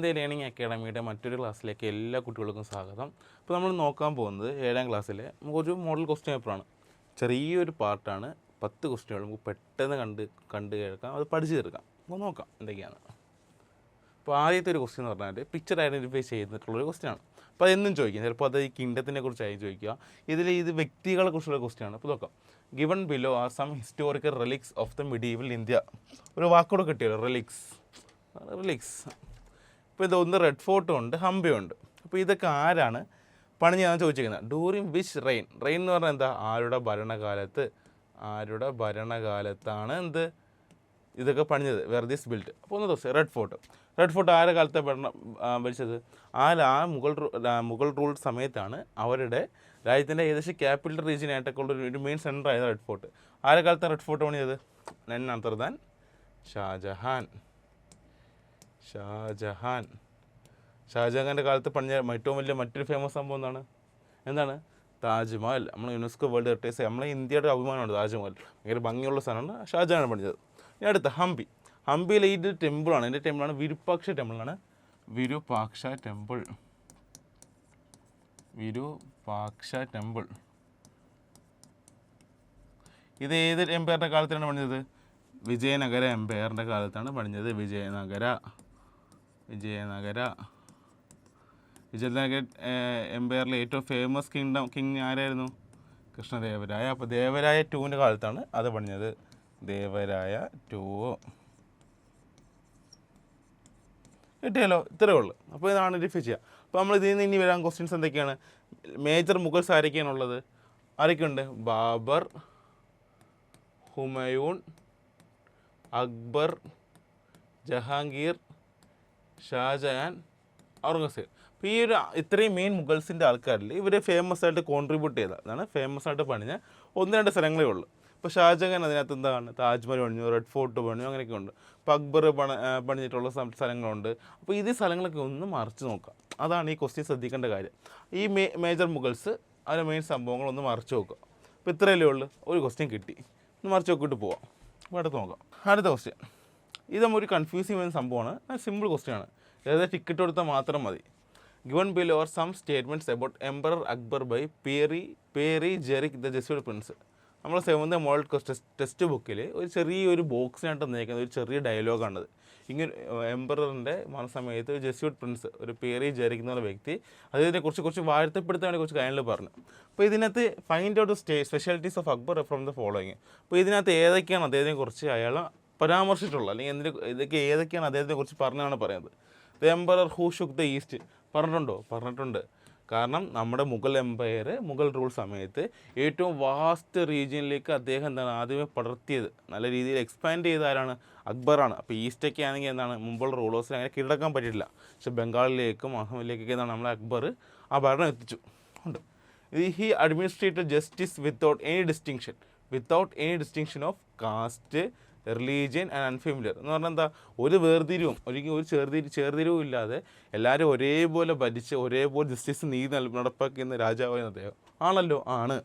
ദേ learning അക്കാഡമിയുടെ മറ്റൊരു ക്ലാസ്സിലേക്ക് എല്ലാ കുട്ടികൾക്കും സ്വാഗതം. അപ്പോൾ നമ്മൾ നോക്കാൻ പോകുന്നത് 7ാം ക്ലാസ്സിലെ ഒരു മോഡൽ ക്വസ്റ്റ്യൻ പേപ്പറാണ്. ചെറിയൊരു പാർട്ടാണ്, 10 ക്വസ്റ്റ്യനുകൾ നമുക്ക് പെട്ടെന്ന് കണ്ട് കേൾക്കാം, അത് പഠിച്ചു തീർക്കാം. അപ്പോൾ നോക്കാം എന്തൊക്കെയാണ്. അപ്പോൾ ആദ്യത്തെ ഒരു ക്വസ്റ്റ്യൻ എന്ന് പറഞ്ഞാൽ പിക്ചർ ഐഡൻറ്റിഫൈ ചെയ്തിട്ടുള്ളൊരു ക്വസ്റ്റ്യനാണ്. അപ്പോൾ അതെന്നും ചോദിക്കും, ചിലപ്പോൾ അത് ഈ കിങ്ഡത്തിനെ കുറിച്ചായി ചോദിക്കുക. ഇത് വ്യക്തികളെ കുറിച്ചുള്ള ക്വസ്റ്റ്യനാണ്. അപ്പോൾ നോക്കാം. Given below are some historical relics of the medieval India. ഒരു വാക്കോടെ കിട്ടിയല്ലോ, റിലിക്സ്. ഇപ്പോൾ ഇതൊന്ന് റെഡ് ഫോർട്ടും ഉണ്ട്, ഹംപിയും ഉണ്ട്. അപ്പോൾ ഇതൊക്കെ ആരാണ് പണിഞ്ഞാണ് ചോദിച്ചിരിക്കുന്നത്. ഡ്യൂറിങ് വിച്ച് റെയിൻ എന്ന് പറഞ്ഞാൽ എന്താ, ആരുടെ ഭരണകാലത്താണ് ഇതൊക്കെ പണിഞ്ഞത്, വെർ ദിസ് ബിൽറ്റ്. അപ്പോൾ ഒന്ന് ദിവസം റെഡ് ഫോർട്ട് ആരുടെ കാലത്തെ ഭരിച്ചത്, മുഗൾ റൂൾ സമയത്താണ്. അവരുടെ രാജ്യത്തിൻ്റെ ഏകദേശം ക്യാപിറ്റൽ റീജിയനായിട്ടൊക്കെ ഉള്ള ഒരു മെയിൻ സെൻറ്റർ ആയത് റെഡ് ഫോർട്ട്. ആരുടെ കാലത്താണ് റെഡ് ഫോർട്ട് പണിഞ്ഞത്, നൺ അതർ ദാൻ ഷാജഹാൻ്റെ കാലത്ത് പണിഞ്ഞ ഏറ്റവും വലിയ മറ്റൊരു ഫേമസ് സംഭവം എന്താണ് താജ്മഹൽ. നമ്മൾ യുനെസ്കോ വേൾഡ് ഹെറിറ്റേജ്, നമ്മളെ ഇന്ത്യയുടെ അഭിമാനമാണ് താജ്മഹൽ. ഭയങ്കര ഭംഗിയുള്ള സ്ഥലമാണ്, ഷാജഹാനാണ് പണിഞ്ഞത്. ഇനി അടുത്ത ഹംപിയിലെ ഈ ടെമ്പിളാണ്, എൻ്റെ ടെമ്പിളാണ് വിരൂപാക്ഷ ടെമ്പിൾ. ഇത് ഏത് എംപയറിൻ്റെ കാലത്താണ് പണിഞ്ഞത്, വിജയനഗര എംപയറിൻ്റെ കാലത്താണ് പണിഞ്ഞത്. വിജയനഗര എംപയറിലെ ഏറ്റവും ഫേമസ് കിങ് ആരായിരുന്നു, കൃഷ്ണദേവരായ. അപ്പോൾ ദേവരായ 2ൻ്റെ കാലത്താണ് അത് പണിഞ്ഞത്, ദേവരായ 2. കിട്ടിയല്ലോ, ഇത്രയേ ഉള്ളൂ. അപ്പോൾ ഇതാണ് ഡിഫൈ ചെയ്യുക. അപ്പോൾ നമ്മൾ ഇതിൽ നിന്ന് ഇനി വരാൻ ക്വസ്റ്റ്യൻസ് എന്തൊക്കെയാണ്. മേജർ മുഗൾസ് ആരൊക്കെയാണുള്ളത്, ആരൊക്കെയുണ്ട്, ബാബർ, ഹുമയൂൺ, അക്ബർ, ജഹാംഗീർ, ഷാജഹാൻ, ഔറംഗസേബ്. അപ്പോൾ ഈ ഇത്രയും മെയിൻ മുഗൾസിൻ്റെ ആൾക്കാരിൽ ഇവർ ഫേമസ് ആയിട്ട് കോൺട്രിബ്യൂട്ട് ചെയ്ത, അതാണ് ഫേമസ് ആയിട്ട് പണിഞ്ഞ 1-2 സ്ഥലങ്ങളേ ഉള്ളൂ. ഇപ്പോൾ ഷാജഹാൻ അതിനകത്ത് എന്താണ്, താജ്മഹൽ പണിഞ്ഞു, റെഡ് ഫോർട്ട് പണിഞ്ഞു, അങ്ങനെയൊക്കെ ഉണ്ട്. ഇപ്പോൾ അക്ബർ പണിഞ്ഞിട്ടുള്ള സ്ഥലങ്ങളുണ്ട്. അപ്പോൾ ഇത് സ്ഥലങ്ങളൊക്കെ ഒന്ന് മറിച്ച് നോക്കാം, അതാണ് ഈ ക്വസ്റ്റ്യൻ ശ്രദ്ധിക്കേണ്ട കാര്യം. ഈ മേജർ മുഗൾസ് അതിൻ്റെ മെയിൻ സംഭവങ്ങളൊന്ന് മറിച്ച് നോക്കുക. അപ്പോൾ ഇത്രയല്ലേ ഉള്ളൂ, ഒരു ക്വസ്റ്റ്യൻ കിട്ടി, ഒന്ന് മറിച്ച് നോക്കിയിട്ട് പോവാം. അപ്പോൾ അടുത്ത് നോക്കാം. അടുത്ത ക്വസ്റ്റ്യൻ ഇത് ഒരു കൺഫ്യൂസിങ് ചെയ്യുന്ന സംഭവമാണ്, സിമ്പിൾ ക്വസ്റ്റ്യനാണ്. അതായത് ടിക്കറ്റ് കൊടുത്താൽ മാത്രം മതി. Given below are some statements about emperor Akbar by പേറി ജെറിക് ദ ജെസ്യൂട്ട് പ്രിൻസ്. നമ്മൾ 7th മോഡൽ ടെക്സ്റ്റ് ബുക്കിൽ ഒരു ചെറിയൊരു ബോക്സിനായിട്ട് തന്നേക്കുന്ന ഒരു ചെറിയ ഡയലോഗാണത്. ഇങ്ങനെ എംപററിൻ്റെ മരണസമയത്ത് ജെസ്യൂട്ട് പ്രിൻസ്, ഒരു പേറി ജെറിക് എന്നുള്ള വ്യക്തി അതിനെക്കുറിച്ച് കുറച്ച് വാഴ്ത്തപ്പെടുത്താൻ വേണ്ടി കുറച്ച് കാര്യങ്ങൾ പറഞ്ഞു. അപ്പോൾ ഇതിനകത്ത് find out specialities of Akbar from the following. അപ്പോൾ ഇതിനകത്ത് ഏതൊക്കെയാണ് അദ്ദേഹത്തെക്കുറിച്ച് അയാൾ പരാമർശിച്ചിട്ടുള്ളത്, അല്ലെങ്കിൽ ഇതൊക്കെ ഏതൊക്കെയാണ് അദ്ദേഹത്തെക്കുറിച്ച് പറഞ്ഞാണ് പറയുന്നത്. The emperor who shook the east പറഞ്ഞിട്ടുണ്ട്. കാരണം നമ്മുടെ മുഗൾ എംപയർ, മുഗൾ റൂൾ സമയത്ത് ഏറ്റവും വാസ്റ്റ് റീജിയനിലേക്ക് അദ്ദേഹം ആദ്യമേ പടർത്തിയത്, നല്ല രീതിയിൽ എക്സ്പാൻഡ് ചെയ്ത ആരാണ്, അക്ബറാണ്. അപ്പോൾ ഈസ്റ്റൊക്കെ ആണെങ്കിൽ മുമ്പുള്ള റൂളേഴ്സിന് അങ്ങനെ കീഴടക്കാൻ പറ്റിയിട്ടില്ല. പക്ഷേ ബംഗാളിലേക്കും അസമിലേക്കൊക്കെ നമ്മളെ അക്ബർ ആ ഭരണം എത്തിച്ചു ഉണ്ട്. He administrated justice without any distinction of caste, religion and unfamiliar. എന്ന് പറഞ്ഞാൽ എന്താ, ഒരു വേർതിരിവും ഒരു ചേർതിരിവും ഇല്ലാതെ എല്ലാവരും ഒരേപോലെ ഭരിച്ച് ഒരേപോലെ ജസ്റ്റിസ് നീതി നടപ്പാക്കുന്ന രാജാവായ അദ്ദേഹം ആണ്.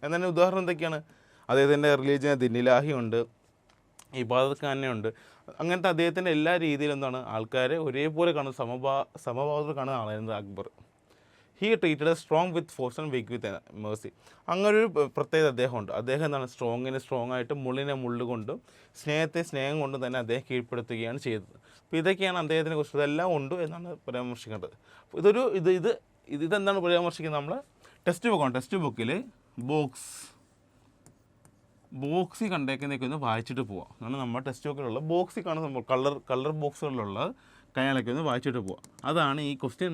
എന്നാൽ ഉദാഹരണം എന്തൊക്കെയാണ്, അദ്ദേഹത്തിൻ്റെ റിലീജിയൻ ദിന്നിലാഹിയുണ്ട്, ഇബാദത്ത് ഖാനുണ്ട്. അങ്ങനത്തെ അദ്ദേഹത്തിൻ്റെ എല്ലാ രീതിയിലും ആൾക്കാരെ ഒരേപോലെ കാണുന്ന സമഭാവത്തിൽ കാണുന്ന ആളായിരുന്നു Akbar. He treated strong with force and week with Mercy. അങ്ങനൊരു പ്രത്യേകത അദ്ദേഹമുണ്ട്. അദ്ദേഹം സ്ട്രോങ് ആയിട്ട് മുള്ളുകൊണ്ടും സ്നേഹം കൊണ്ടും തന്നെ അദ്ദേഹം കീഴ്പ്പെടുത്തുകയാണ് ചെയ്തത്. അപ്പോൾ ഇതൊക്കെയാണ് അദ്ദേഹത്തിനെ കുറിച്ച്, ഇതെല്ലാം ഉണ്ട് എന്നാണ് പരാമർശിക്കേണ്ടത്. ഇതെന്താണ് പരാമർശിക്കുന്നത്, നമ്മൾ ടെക്സ്റ്റ് ബുക്കിൽ ബോക്സിൽ കണ്ടേക്കുന്നതൊക്കെ ഒന്ന് വായിച്ചിട്ട് പോവാം. എന്നാണ് നമ്മുടെ ടെക്സ്റ്റ് ബുക്കിലുള്ള ബോക്സിൽ കാണുന്ന കളർ ബോക്സുകളിലുള്ള കാര്യങ്ങളൊക്കെ ഒന്ന് വായിച്ചിട്ട് പോവാം. അതാണ് ഈ ക്വസ്റ്റ്യൻ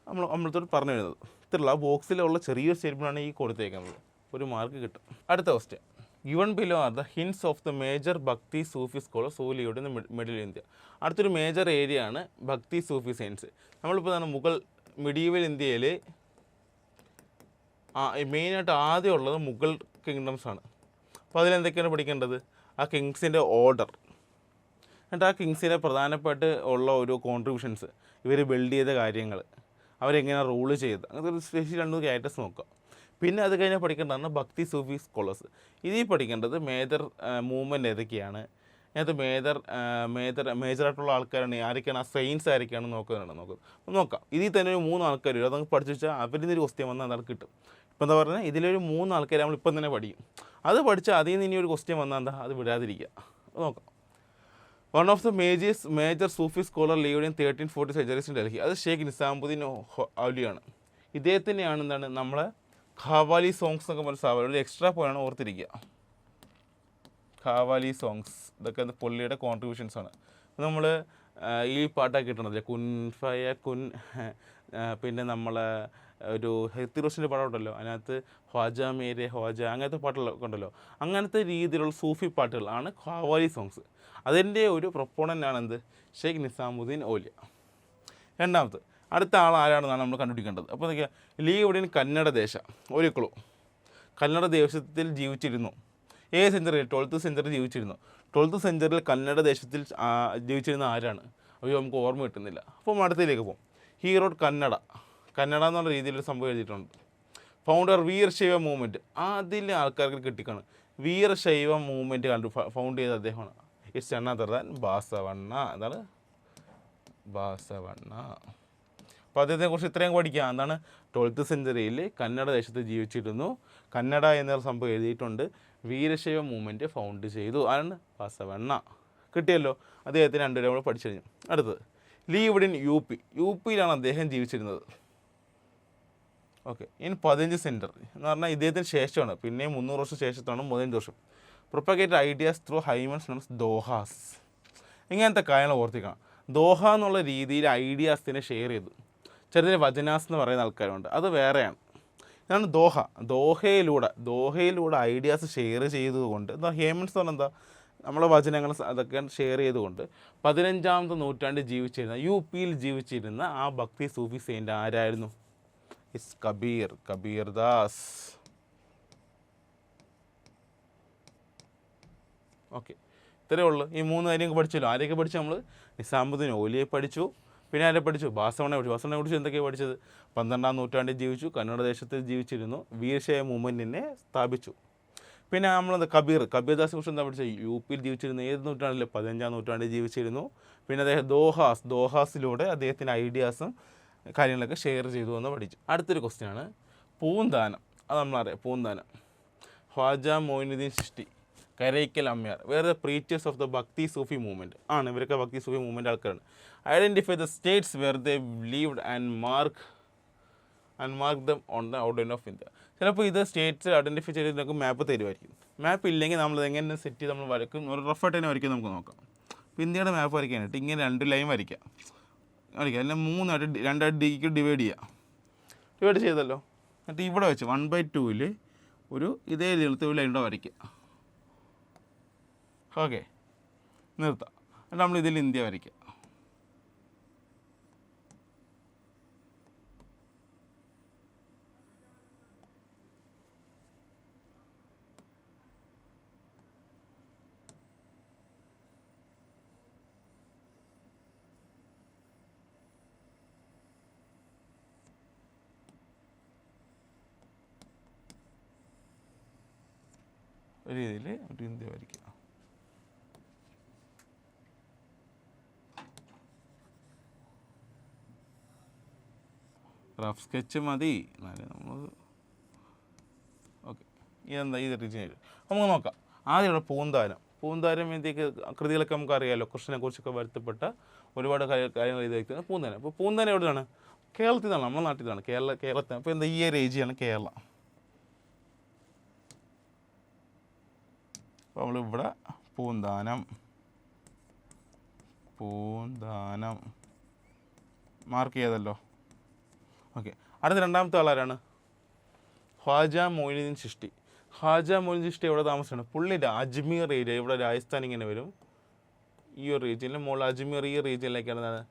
നമ്മളത്തോട് പറഞ്ഞു വരുന്നത്. ഇത്രയുള്ള ബോക്സിലുള്ള ചെറിയൊരു സ്റ്റേറ്റ്മെൻ്റാണ് ഈ കൊടുത്തേക്കുന്നത്, ഒരു മാർക്ക് കിട്ടും. അടുത്ത question, given below are the hints of the major ഭക്തി സൂഫി സ്കോളർ സൂലിയുടെ മിഡിൽ ഇന്ത്യ. അടുത്തൊരു മേജർ ഏരിയ ആണ് ഭക്തി സൂഫി സയൻസ്. നമ്മളിപ്പോൾ മിഡീവൽ ഇന്ത്യയിൽ മെയിനായിട്ട് ആദ്യം ഉള്ളത് മുഗൾ കിങ്ഡംസ് ആണ്. അപ്പോൾ അതിലെന്തൊക്കെയാണ് പഠിക്കേണ്ടത്, ആ കിങ്സിൻ്റെ ഓർഡർ, എന്നിട്ട് ആ കിങ്സിൻ്റെ പ്രധാനപ്പെട്ട് ഉള്ള ഓരോ കോൺട്രിബ്യൂഷൻസ്, ഇവർ ബിൽഡ് ചെയ്ത കാര്യങ്ങൾ, അവരെങ്ങനെ റൂള് ചെയ്ത്, അങ്ങനത്തെ ഒരു സ്പെഷ്യൽ 2 ക്യാരക്ടേഴ്സ് നോക്കുക. പിന്നെ അത് കഴിഞ്ഞാൽ പഠിക്കേണ്ടതാണ് ഭക്തി സൂഫി സ്കോളേഴ്സ്. ഇതിൽ പഠിക്കേണ്ടത് മേജർ മൂവ്മെൻറ്റ് ഏതൊക്കെയാണ്, അതിനകത്ത് മേജറായിട്ടുള്ള ആൾക്കാരാണ് ആരൊക്കെയാണ്, ആ സെയിൻസ് ആരൊക്കെയാണ് നോക്കാം. ഇതിൽ തന്നെ ഒരു 3 ആൾക്കാർ വരും. അതങ്ങ് പഠിച്ചു വെച്ചാൽ അവരിൽ നിന്നൊരു ക്വസ്റ്റ്യൻ വന്നാൽ അതാണ് കിട്ടും. ഇപ്പം എന്താ പറഞ്ഞാൽ ഇതിലൊരു 3 ആൾക്കാർ നമ്മൾ ഇപ്പം തന്നെ പഠിക്കും. അത് പഠിച്ചാൽ അതിൽ നിന്ന് ഇനി ഒരു ക്വസ്റ്റ്യൻ വന്നാൽ എന്താ അത് വിടാതിരിക്കുക. നോക്കാം. One of the major Sufi scholar lived in 1340 centuries in Delhi. അത് ഷെയ്ഖ് നിസാമുദ്ദീൻ ഔലിയാണ്. ഇദ്ദേഹത്തിനെയാണ് എന്താണ് നമ്മളെ ഖവാലി സോങ്സ് എന്നൊക്കെ പറഞ്ഞ സാധനം ഒരു എക്സ്ട്രാ പോയാണ് ഓർത്തിരിക്കുക. ഖവാലി സോങ്സ് ഇതൊക്കെ പുള്ളിയുടെ കോൺട്രിബ്യൂഷൻസ് ആണ്. നമ്മൾ ഈ പാട്ടൊക്കെ കിട്ടണതില്ല, കുൻ ഫയ കുൻ, പിന്നെ നമ്മളെ ഒരു ഹൃത്തിക് റോഷൻ്റെ പടം ഉണ്ടല്ലോ, അതിനകത്ത് ഖ്വാജ മേരെ ഖ്വാജ, അങ്ങനത്തെ പാട്ടുകളൊക്കെ ഉണ്ടല്ലോ. അങ്ങനത്തെ രീതിയിലുള്ള സൂഫി പാട്ടുകളാണ് ഖവാലി സോങ്സ്. അതിൻ്റെ ഒരു പ്രൊപ്പോണൻ്റാണ് എന്ത്, ഷെയ്ഖ് നിസാമുദ്ദീൻ ഔലിയ. രണ്ടാമത് അടുത്ത ആൾ ആരാണെന്നാണ് നമ്മൾ കണ്ടുപിടിക്കേണ്ടത്. അപ്പോൾ നോക്കിയാൽ ലീവ്ഡ് ഇൻ കന്നഡ ദേശ. ഒരു ക്ലൂ, കന്നഡ ദേശത്തിൽ ജീവിച്ചിരുന്നു. ഏത് സെഞ്ചുറിയിൽ? 12th സെഞ്ചുറി ജീവിച്ചിരുന്നു. 12th സെഞ്ചുറിയിൽ കന്നഡ ദേശത്തിൽ ജീവിച്ചിരുന്ന ആരാണ്? അയ്യോ നമുക്ക് ഓർമ്മ കിട്ടുന്നില്ല. അപ്പം അടുത്തതിലേക്ക് പോകും. ഹീ റോഡ് കന്നഡ എന്നുള്ള രീതിയിലൊരു സംഭവം എഴുതിയിട്ടുണ്ട്. ഫൗണ്ടർ വീരശൈവ മൂവ്മെൻറ്റ്, അതിലെ ആൾക്കാർക്ക് കിട്ടിക്കാണ്. വീരശൈവ മൂവ്മെൻറ്റ് ഫൗണ്ട് ചെയ്ത അദ്ദേഹമാണ്. It's another than Basavanna. എന്താണ് ബാസവണ്ണ? അപ്പോൾ അദ്ദേഹത്തെക്കുറിച്ച് ഇത്രയും പഠിക്കുക. എന്താണ് 12th സെഞ്ചുറിയിൽ കന്നഡ ദേശത്ത് ജീവിച്ചിരുന്നു. കന്നഡ എന്നൊരു സംഭവം എഴുതിയിട്ടുണ്ട്. വീരശൈവ മൂവ്മെൻറ്റ് ഫൗണ്ട് ചെയ്തു. ആരാണ്? ബാസവണ്ണ. കിട്ടിയല്ലോ. അദ്ദേഹത്തിന് 2 കൂടെ പഠിച്ചു കഴിഞ്ഞു. അടുത്തത് ലീവ്ഡ് ഇൻ യു പിയിലാണ് അദ്ദേഹം ജീവിച്ചിരുന്നത്. ഓക്കെ. ഇൻ 15 സെഞ്ചുറി എന്ന് പറഞ്ഞാൽ ഇദ്ദേഹത്തിന് ശേഷമാണ്, പിന്നെ 300 വർഷം ശേഷത്താണ് 15 വർഷം. പ്രൊപ്പഗേറ്റ് ഐഡിയാസ് ത്രൂ ഹൈമൻസ് നോൺ ദോഹാസ്. ഇങ്ങനത്തെ കാര്യങ്ങൾ ഓർത്തിക്കണം. ദോഹ എന്നുള്ള രീതിയിൽ ഐഡിയാസിനെ ഷെയർ ചെയ്തു. ചെറിയ വചനാസ് എന്ന് പറയുന്ന ആൾക്കാരുണ്ട്, അത് വേറെയാണ്. ഇതാണ് ദോഹ. ദോഹയിലൂടെ ഐഡിയാസ് ഷെയർ ചെയ്തതുകൊണ്ട് എന്താ ഹേമൻസ് എന്ന് പറഞ്ഞാൽ എന്താ, നമ്മളെ വചനങ്ങൾ അതൊക്കെ ഷെയർ ചെയ്തുകൊണ്ട് 15ാമത്തെ നൂറ്റാണ്ടിൽ ജീവിച്ചിരുന്ന, യു പിയിൽ ജീവിച്ചിരുന്ന ആ ഭക്തി സൂഫി സെയിൻ്റ് ആരായിരുന്നു? ഇസ് കബീർ ദാസ്. ഓക്കെ, ഇത്രയേ ഉള്ളൂ. ഈ 3 കാര്യം പഠിച്ചല്ലോ. ആരെയൊക്കെ പഠിച്ചു? നമ്മൾ നിസാമുദ്ദീൻ ഔലിയെ പഠിച്ചു, പിന്നെ ആരെ പഠിച്ചു? ബാസവണ്ണയെ പഠിച്ചു. ബാസവണ്ണയെ കുറിച്ച് എന്തൊക്കെയാണ് പഠിച്ചത്? 12ാം നൂറ്റാണ്ടിൽ ജീവിച്ചു, കന്നഡ ദേശത്തിൽ ജീവിച്ചിരുന്നു, വീരശൈവ മൂവ്മെൻറ്റിനെ സ്ഥാപിച്ചു. പിന്നെ നമ്മളെന്താ കബീർദാസിനെ കുറിച്ച് എന്താ പഠിച്ചത്? യു പിയിൽ ജീവിച്ചിരുന്നു. ഏത് നൂറ്റാണ്ടിൽ? 15ാം നൂറ്റാണ്ടിൽ ജീവിച്ചിരുന്നു. പിന്നെ അദ്ദേഹം ദോഹാസിലൂടെ അദ്ദേഹത്തിൻ്റെ ഐഡിയാസും കാര്യങ്ങളൊക്കെ ഷെയർ ചെയ്തു എന്ന് പഠിച്ചു. അടുത്തൊരു ക്വസ്റ്റ്യനാണ് പൂന്താനം. അത് നമ്മളറിയാം. പൂന്താനം ഖ്വാജ മൊയിനുദ്ദീൻ ചിശ്തി, കരൈക്കൽ അമ്യാർ, വേറെ പ്രീച്ചേഴ്സ് ഓഫ് ദ ഭക്തി സൂഫി മൂവ്മെൻറ്റ് ആണ്. ഇവരൊക്കെ ഭക്തി സൂഫി മൂവ്മെൻറ്റ് ആൾക്കാരാണ്. Identify the states where they lived and mark them on the outline of India. ചിലപ്പോൾ ഇത് സ്റ്റേറ്റ്സ് ഐഡൻറ്റിഫൈ ചെയ്ത് നമുക്ക് മാപ്പ് തരുമായിരിക്കും. മാപ്പ് ഇല്ലെങ്കിൽ നമ്മളത് എങ്ങനെ സെറ്റ് ചെയ്ത് നമ്മൾ വരക്കും, ഒരു റഫായിട്ട് തന്നെ വരയ്ക്കും. നമുക്ക് നോക്കാം. ഇപ്പോൾ ഇന്ത്യയുടെ മാപ്പ് വരയ്ക്കാനായിട്ട് ഇങ്ങനെ 2 ലൈൻ വരയ്ക്കാം. അല്ലെങ്കിൽ 3 2 ഡിക്ക് ഡിവൈഡ് ചെയ്തല്ലോ. എന്നിട്ട് ഇവിടെ വെച്ച് 1/2 ഒരു ഇതേ നീളത്തിൽ ഒരു ലൈൻ വരയ്ക്കുക. ഓക്കെ, നിർത്താം. എന്നിട്ട് നമ്മൾ ഇതിൽ ഇന്ത്യ വരയ്ക്കുക. ഒരു രീതിയിൽ ഒരു ഇന്ത്യ വരയ്ക്കുക. റഫ് സ്കെച്ച് മതി നമ്മൾ. ഓക്കെ, ഇതെന്താ ഈ റീജിയൻ നമുക്ക് നോക്കാം. ആദ്യമുള്ള പൂന്താനം ഇന്ത്യക്ക് കൃതികളൊക്കെ നമുക്ക് അറിയാമല്ലോ. കൃഷ്ണനെ കുറിച്ചൊക്കെ വരുത്തപ്പെട്ട ഒരുപാട് കാര്യങ്ങൾ ഇത് വയ്ക്കുന്നത് പൂന്താനം. അപ്പോൾ പൂന്താനം എവിടെയാണ്? കേരളത്തിൽ നിന്നാണ്, നമ്മുടെ നാട്ടിൽ നിന്നാണ്. കേരളത്തിൽ. അപ്പോൾ എന്താ ഈ ഒരു ഏരിയയാണ് കേരളം. അപ്പോൾ നമ്മളിവിടെ പൂന്താനം മാർക്ക് ചെയ്തല്ലോ. ഓക്കെ, അടുത്ത 2ാമത്തെ ആളാരാണ്? ഖ്വാജ മൊയിനുദ്ദീൻ ചിശ്തി. ഖ്വാജ മൊയിനുദ്ദീൻ ചിശ്തി എവിടെ താമസിച്ചാണ്? പുള്ളി അജ്മീർ ഏരിയ, ഇവിടെ രാജസ്ഥാൻ ഇങ്ങനെ വരും. ഈ ഒരു റീജിയനിൽ മുകളിൽ അജ്മീർ, ഈ റീജിയനിലേക്കാണ്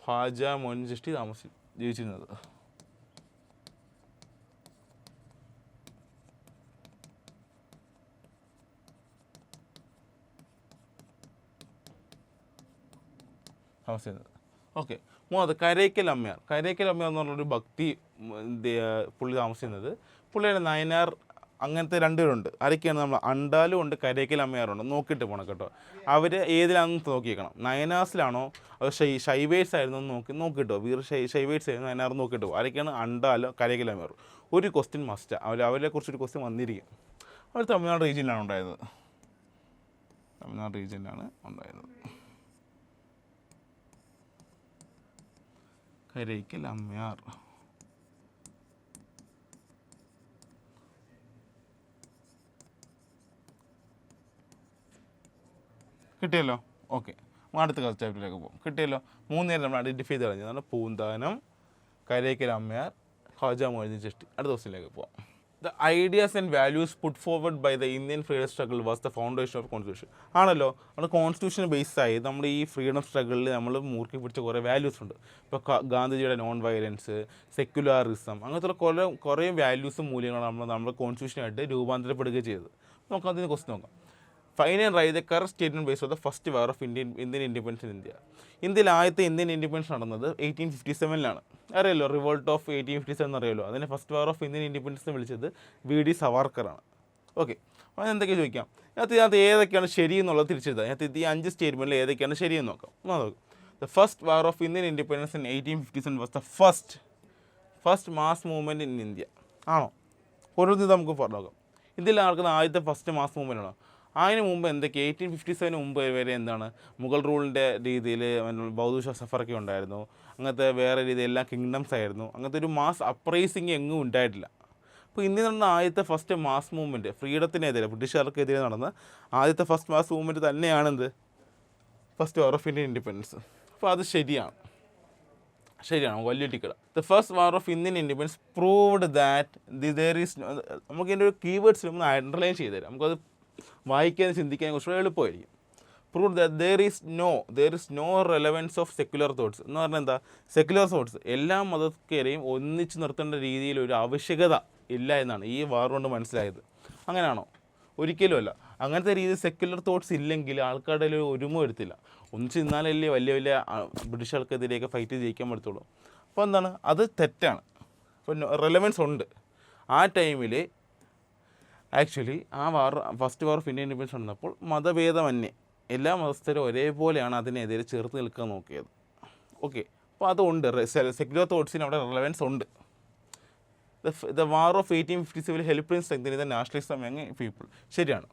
ഖ്വാജ മൊയിനുദ്ദീൻ ചിശ്തി ജീവിച്ചിരുന്നത്. ഓക്കെ, 3 കരൈക്കൽ അമ്യാർ എന്ന് പറഞ്ഞൊരു ഭക്തി പുള്ളി താമസിക്കുന്നത്. പുള്ളിയുടെ നയനാർ അങ്ങനത്തെ രണ്ടുപേരുണ്ട്. ആരൊക്കെയാണ്? നമ്മൾ അണ്ടാലും ഉണ്ട്, കരേക്കൽ അമ്മയാറുണ്ട്. നോക്കിയിട്ട് പോകണം കേട്ടോ. അവർ ഏതിലാണെന്ന് നോക്കിയേക്കണം. നയനാസിലാണോ അത് ഷൈവേഴ്സ് ആയിരുന്നു നോക്കിയിട്ടോ. ഷൈവേഴ്സ് ആയിരുന്നു നയനാർ നോക്കിയിട്ട് പോകും. ആരൊക്കെയാണ്? അണ്ടാലോ കരേക്കൽ അമ്മയാറും. ഒരു ക്വസ്റ്റ്യൻ മസ്റ്റ്, അവരെ കുറിച്ചൊരു ക്വസ്റ്റ്യൻ വന്നിരിക്കും. അവർ തമിഴ്നാട് റീജിയനിലാണ് ഉണ്ടായത്. തമിഴ്നാട് റീജിയനിലാണ് ഉണ്ടായത്. കരേക്കൽ അമ്മയാർ. കിട്ടിയല്ലോ? ഓക്കെ, അടുത്ത ചാപ്റ്ററിലേക്ക് പോകും. കിട്ടിയല്ലോ? 3 നേരം നമ്മൾ ഐഡൻറ്റിഫൈ ചെയ്ത് കളഞ്ഞതാണ്. പൂന്താനം, കരേക്കൽ അമ്മയാർ, ഖാജ മൊയ്തീൻ ചിഷ്ടി. അടുത്ത ക്വസ്റ്റ്യനിലേക്ക് പോകാം. The ideas and values put forward by the Indian freedom struggle was the foundation of constitution. ആണല്ലോ, നമ്മുടെ കോൺസ്റ്റിറ്റ്യൂഷൻ ബേസായി നമ്മുടെ ഈ ഫ്രീഡം സ്ട്രഗിളിൽ നമ്മൾ മുറുക്കി പിടിച്ച കുറേ വാല്യൂസ് ഉണ്ട്. ഇപ്പോൾ ഗാന്ധിജിയുടെ നോൺ വയലൻസ്, സെക്യുലറിസം, അങ്ങനത്തെ കുറേ വാല്യൂസും മൂല്യങ്ങളാണ് നമ്മുടെ കോൺസ്റ്റിറ്റ്യൂഷനായിട്ട് രൂപാന്തരപ്പെടുകയും ചെയ്തത്. നമുക്ക് അതിന് ക്വസ്റ്റ്യൻ നോക്കാം. Find and write the correct statement base of the first war of Indian independence in India. ഇന്ത്യയിൽ ആദ്യത്തെ ഇന്ത്യൻ ഇൻഡിപെൻഡൻസ് നടന്നത് 1857 അറിയാലോ, റിവോൾട്ട് ഓഫ് 1857 അറിയാലോ. അതിനെ first war of Indian independence എന്ന് വിളിച്ചത് VD സവാർക്കറാണ്. ഓക്കെ, അപ്പോൾ എന്തൊക്കെ ചോദിക്കാം. ഇതിനകത്ത് ഏതൊക്കെയാണ് ശരി എന്നുള്ളത് തിരിച്ചെഴുതാം. ഇതിനകത്ത് ഈ 5 സ്റ്റേറ്റ്മെൻറ്റിൽ ഏതൊക്കെയാണ് ശരിയെന്ന് നോക്കാം. The first war of Indian independence in 1857 was the first mass movement in India. ആണോ? ഓരോന്നും നമുക്ക് നോക്കാം. ഇന്ത്യയിൽ നടക്കുന്ന ആദ്യത്തെ ഫസ്റ്റ് മാസ് മൂവ്മെൻ്റ് ആണോ? അതിന് മുമ്പ് എന്തൊക്കെ 1857 മുമ്പ് വരെ എന്താണ് മുഗൾ റൂളിൻ്റെ രീതിയിൽ ബൗദ്ധ സഫറൊക്കെ ഉണ്ടായിരുന്നു. അങ്ങനത്തെ വേറെ രീതിയിൽ എല്ലാ കിങ്ഡംസ് ആയിരുന്നു. അങ്ങനത്തെ ഒരു മാസ് അപ്രൈസിങ് എങ്ങും ഉണ്ടായിട്ടില്ല. അപ്പോൾ ഇന്ത്യയിൽ നടന്ന ആദ്യത്തെ ഫസ്റ്റ് മാസ് മൂവ്മെൻറ്റ് ഫ്രീഡത്തിനെതിരെ, ബ്രിട്ടീഷുകാർക്കെതിരെ നടന്ന ആദ്യത്തെ ഫസ്റ്റ് മാസ് മൂവ്മെൻറ്റ് തന്നെയാണെന്ത് first war of Indian independence. അപ്പോൾ അത് ശരിയാണ്, വലിയ ticket. The first war of Indian independence proved that there is, നമുക്ക് ഇതിൻ്റെ ഒരു കീവേഡ്സിൽ ഒന്ന് അണ്ടർലൈൻ ചെയ്ത് തരാം. നമുക്കത് വായിക്കാനും ചിന്തിക്കാനും കുറച്ചുകൂടെ എളുപ്പമായിരിക്കും. Prove that there is no relevance of secular thoughts എന്ന് പറഞ്ഞാൽ എന്താ? സെക്യുലർ തോട്ട്സ് എല്ലാ മതക്കാരെയും ഒന്നിച്ച് നിർത്തേണ്ട രീതിയിൽ ഒരു ആവശ്യകത ഇല്ല എന്നാണ് ഈ വാർ കൊണ്ട് മനസ്സിലായത്. അങ്ങനെയാണോ? ഒരിക്കലും അല്ല. അങ്ങനത്തെ രീതിയിൽ സെക്യുലർ തോട്ട്സ് ഇല്ലെങ്കിൽ ആൾക്കാരുടെ ഒരു ഒരുമ വരുത്തില്ല. ഒന്നിച്ച് നിന്നാലല്ലേ വലിയ വലിയ ബ്രിട്ടീഷുകാർക്കെതിരെയൊക്കെ ഫൈറ്റ് ജയിക്കാൻ പറ്റത്തുള്ളൂ. അപ്പോൾ എന്താണ്? അത് തെറ്റാണ്. അപ്പോൾ റെലവൻസ് ഉണ്ട്. ആ ടൈമിൽ actually first war of Indian independence നടന്നപ്പോൾ മതഭേദമന്യേ എല്ലാ മതസ്ഥരും ഒരേപോലെയാണ് അതിനെതിരെ ചേർത്ത് നിൽക്കാൻ നോക്കിയത്. ഓക്കെ, അപ്പോൾ അതുണ്ട്. സെക്യുലർ തോട്ട്സിന് അവിടെ റെലവൻസ് ഉണ്ട്. The war of 1857 help in strengthening the nationalism young people. ശരിയാണ്.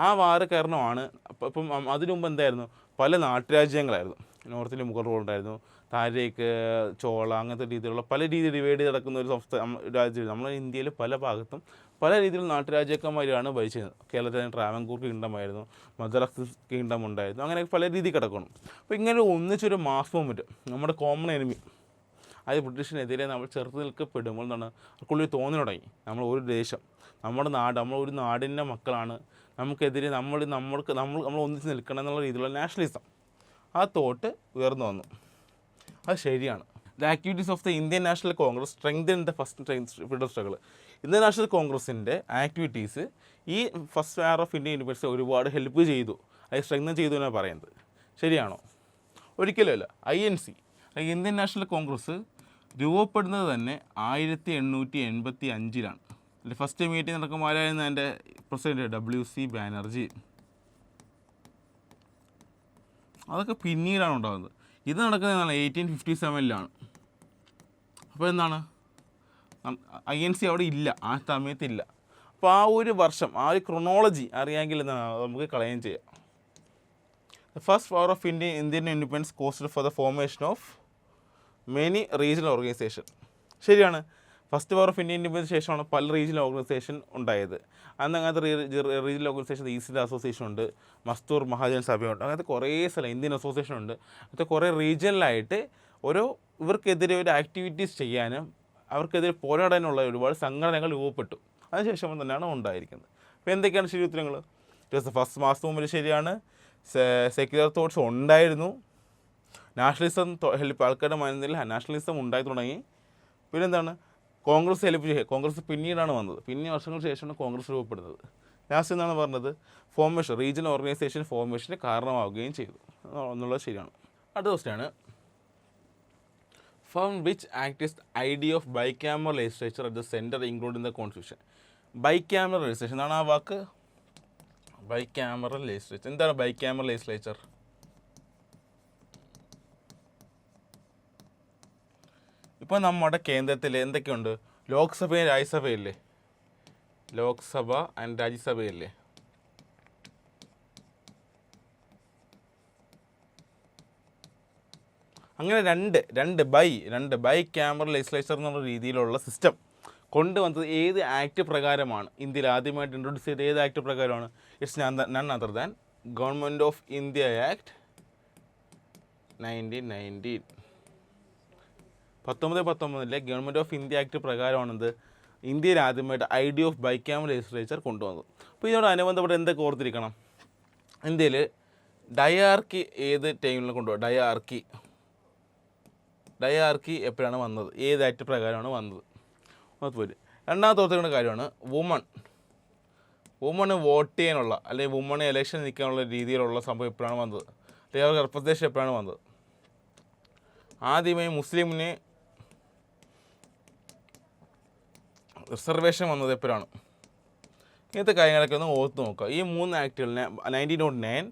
ആ വാർ കാരണമാണ്. അപ്പം അതിനു മുമ്പ് എന്തായിരുന്നു? പല നാട്ടുരാജ്യങ്ങളായിരുന്നു. നോർത്തിൽ മുഗൾ റൂൾ ഉണ്ടായിരുന്നു, താഴേക്ക് ചോള, അങ്ങനത്തെ രീതിയിലുള്ള പല രീതിയിൽ ഡിവൈഡ് ചെയ്ത് നടക്കുന്ന ഒരു രാജ്യം. നമ്മുടെ ഇന്ത്യയിൽ പല ഭാഗത്തും പല രീതിയിൽ നാട്ടുരാജ്യക്കാന്മാരാണ് ഭരിച്ചിരുന്നത്. കേരളത്തിൽ ട്രാവൻകൂർ കിങ്ഡം ആയിരുന്നു, മദ്രാസ് കിങ്ഡം ഉണ്ടായിരുന്നു, അങ്ങനെ പല രീതിയിൽ കിടക്കണം. അപ്പോൾ ഇങ്ങനെ ഒന്നിച്ചൊരു മാസ് മൂവ്മെൻറ്റ്, നമ്മുടെ കോമൺ എനിമി, അത് ബ്രിട്ടീഷിനെതിരെ നമ്മൾ ചെറുത്ത് നിൽക്കപ്പെടുമ്പോൾ എന്താണ് അവർക്കുള്ളിൽ തോന്നി തുടങ്ങി. നമ്മൾ ഒരു ദേശം, നമ്മുടെ നാട്, നമ്മൾ ഒരു നാടിൻ്റെ മക്കളാണ്, നമുക്കെതിരെ നമ്മൾ ഒന്നിച്ച് നിൽക്കണം എന്നുള്ള രീതിയിലുള്ള നാഷണലിസം, ആ തോട്ട് ഉയർന്നു വന്നു. അത് ശരിയാണ്. The activities of the Indian national Congress strengthen the first freedom struggle. Indian national കോൺഗ്രസിൻ്റെ ആക്ടിവിറ്റീസ് ഈ first war of Indian independence ഒരുപാട് ഹെൽപ്പ് ചെയ്തു, അത് സ്ട്രെങ്തൻ ചെയ്തു എന്നാണ് പറയുന്നത്. ശരിയാണോ? ഒരിക്കലും അല്ല. INC ഇന്ത്യൻ നാഷണൽ കോൺഗ്രസ് രൂപപ്പെടുന്നത് തന്നെ 1885 അതിൻ്റെ ഫസ്റ്റ് മീറ്റിംഗ് നടക്കുമ്പോൾ ആരായിരുന്നു എൻ്റെ പ്രസിഡൻറ്റ്? WC ബാനർജി. അതൊക്കെ പിന്നീടാണ് ഉണ്ടാകുന്നത്. ഇത് നടക്കുന്നത് 1857. അപ്പോൾ എന്താണ്? INC അവിടെ ഇല്ല, ആ സമയത്തില്ല. അപ്പോൾ ആ ഒരു വർഷം, ആ ഒരു ക്രൊണോളജി അറിയാമെങ്കിൽ എന്താണ് നമുക്ക് കളയുകയും ചെയ്യാം. The first war of Indian independence caused for the formation of many regional organisation. ശരിയാണ്. First war of Indian independence ശേഷമാണ് പല റീജിയണൽ ഓർഗനൈസേഷൻ ഉണ്ടായത്. അന്ന് അങ്ങനത്തെ regional organisation East India Association ഉണ്ട്, മസ്തൂർ മഹാജൻ സഭയുണ്ട്, അങ്ങനത്തെ കുറേ സ്ഥലം ഇന്ത്യൻ അസോസിയേഷൻ ഉണ്ട്. അങ്ങനത്തെ കുറേ റീജിയണലായിട്ട് ഇവർക്കെതിരെ ഒരു ആക്ടിവിറ്റീസ് ചെയ്യാനും അവർക്കെതിരെ പോരാടാനുള്ള ഒരുപാട് സംഘടനകൾ രൂപപ്പെട്ടു. അതിനുശേഷം തന്നെയാണ് ഉണ്ടായിരിക്കുന്നത്. അപ്പോൾ എന്തൊക്കെയാണ് ശരി ഉത്തരങ്ങൾ? ഫസ്റ്റ് മാസ് മൂവ്മെൻറ്റ് ശരിയാണ്. സെക്യുലർ തോട്ട്സ് ഉണ്ടായിരുന്നു. നാഷണലിസം ഹെൽപ്പ്, ആൾക്കാരുടെ മനസ്സിൽ നാഷണലിസം ഉണ്ടായി തുടങ്ങി. പിന്നെന്താണ്? കോൺഗ്രസ് ഹെൽപ്പ് ചെയ്യുക. കോൺഗ്രസ് പിന്നീടാണ് വന്നത്, പിന്നെ വർഷങ്ങൾക്ക് ശേഷമാണ് കോൺഗ്രസ് രൂപപ്പെടുന്നത്. ലാസ്റ്റ് എന്നാണ് പറഞ്ഞത്? ഫോർമേഷൻ, റീജിയണൽ ഓർഗനൈസേഷൻ ഫോർമേഷന് കാരണമാവുകയും ചെയ്തു എന്നുള്ളത് ശരിയാണ്. അടുത്ത ക്വസ്റ്റ്യനാണ്, from which act is the idea of bicameral legislature at the center included in the constitution? Bicameral legislature എന്താണ് ആ വാക്ക്? Bicameral legislature. എന്താണ് ബൈക്യാമറൽ ലെജിസ്ലേച്ചർ? ഇപ്പോൾ നമ്മുടെ കേന്ദ്രത്തിൽ എന്തൊക്കെയുണ്ട്? ലോക്സഭയും രാജ്യസഭയില്ലേ? ലോക്സഭ ആൻഡ് രാജ്യസഭയില്ലേ? അങ്ങനെ രണ്ട് ബൈ ക്യാമറൽ ലെജിസ്ലേച്ചർ എന്നുള്ള രീതിയിലുള്ള സിസ്റ്റം കൊണ്ടുവന്നത് ഏത് ആക്ട് പ്രകാരമാണ്? ഇന്ത്യയിൽ ആദ്യമായിട്ട് ഇൻട്രൊഡ്യൂസ് ചെയ്ത ഏത് ആക്ട് പ്രകാരമാണ്? It's none other than Government of India Act 1919. 1919 Government of India Act പ്രകാരമാണെന്ത് ഇന്ത്യയിൽ ആദ്യമായിട്ട് ഐഡിയ ഓഫ് ബൈക്യാമറൽ ലെജിസ്ലേച്ചർ കൊണ്ടുവന്നത്. അപ്പോൾ ഇതിനോടനുബന്ധപ്പെട്ട് എന്തൊക്കെ ഓർത്തിരിക്കണം? ഇന്ത്യയിൽ ഡയാർക്കി ഏത് ടൈമിൽ കൊണ്ടുപോകും? ഡയാർക്കി എപ്പോഴാണ് വന്നത്? ഏത് ആക്ട് പ്രകാരമാണ് വന്നത്? അതുപോലെ രണ്ടാമത്തെ ഓർത്തിരിക്കുന്ന കാര്യമാണ് വുമണ് വോട്ട് ചെയ്യാനുള്ള അല്ലെങ്കിൽ വുമണ് ഇലക്ഷൻ നിൽക്കാനുള്ള രീതിയിലുള്ള സംഭവം എപ്പോഴാണ് വന്നത്? അല്ലെങ്കിൽ അവർക്ക് റെപ്രസെൻറ്റേഷൻ എപ്പോഴാണ് വന്നത്? ആദ്യമായി മുസ്ലിമിന് റിസർവേഷൻ വന്നത് എപ്പോഴാണ്? ഇങ്ങനത്തെ കാര്യങ്ങളൊക്കെ ഒന്ന് ഓർത്ത് നോക്കുക. ഈ 3 ആക്ടുകളിനെ 1909,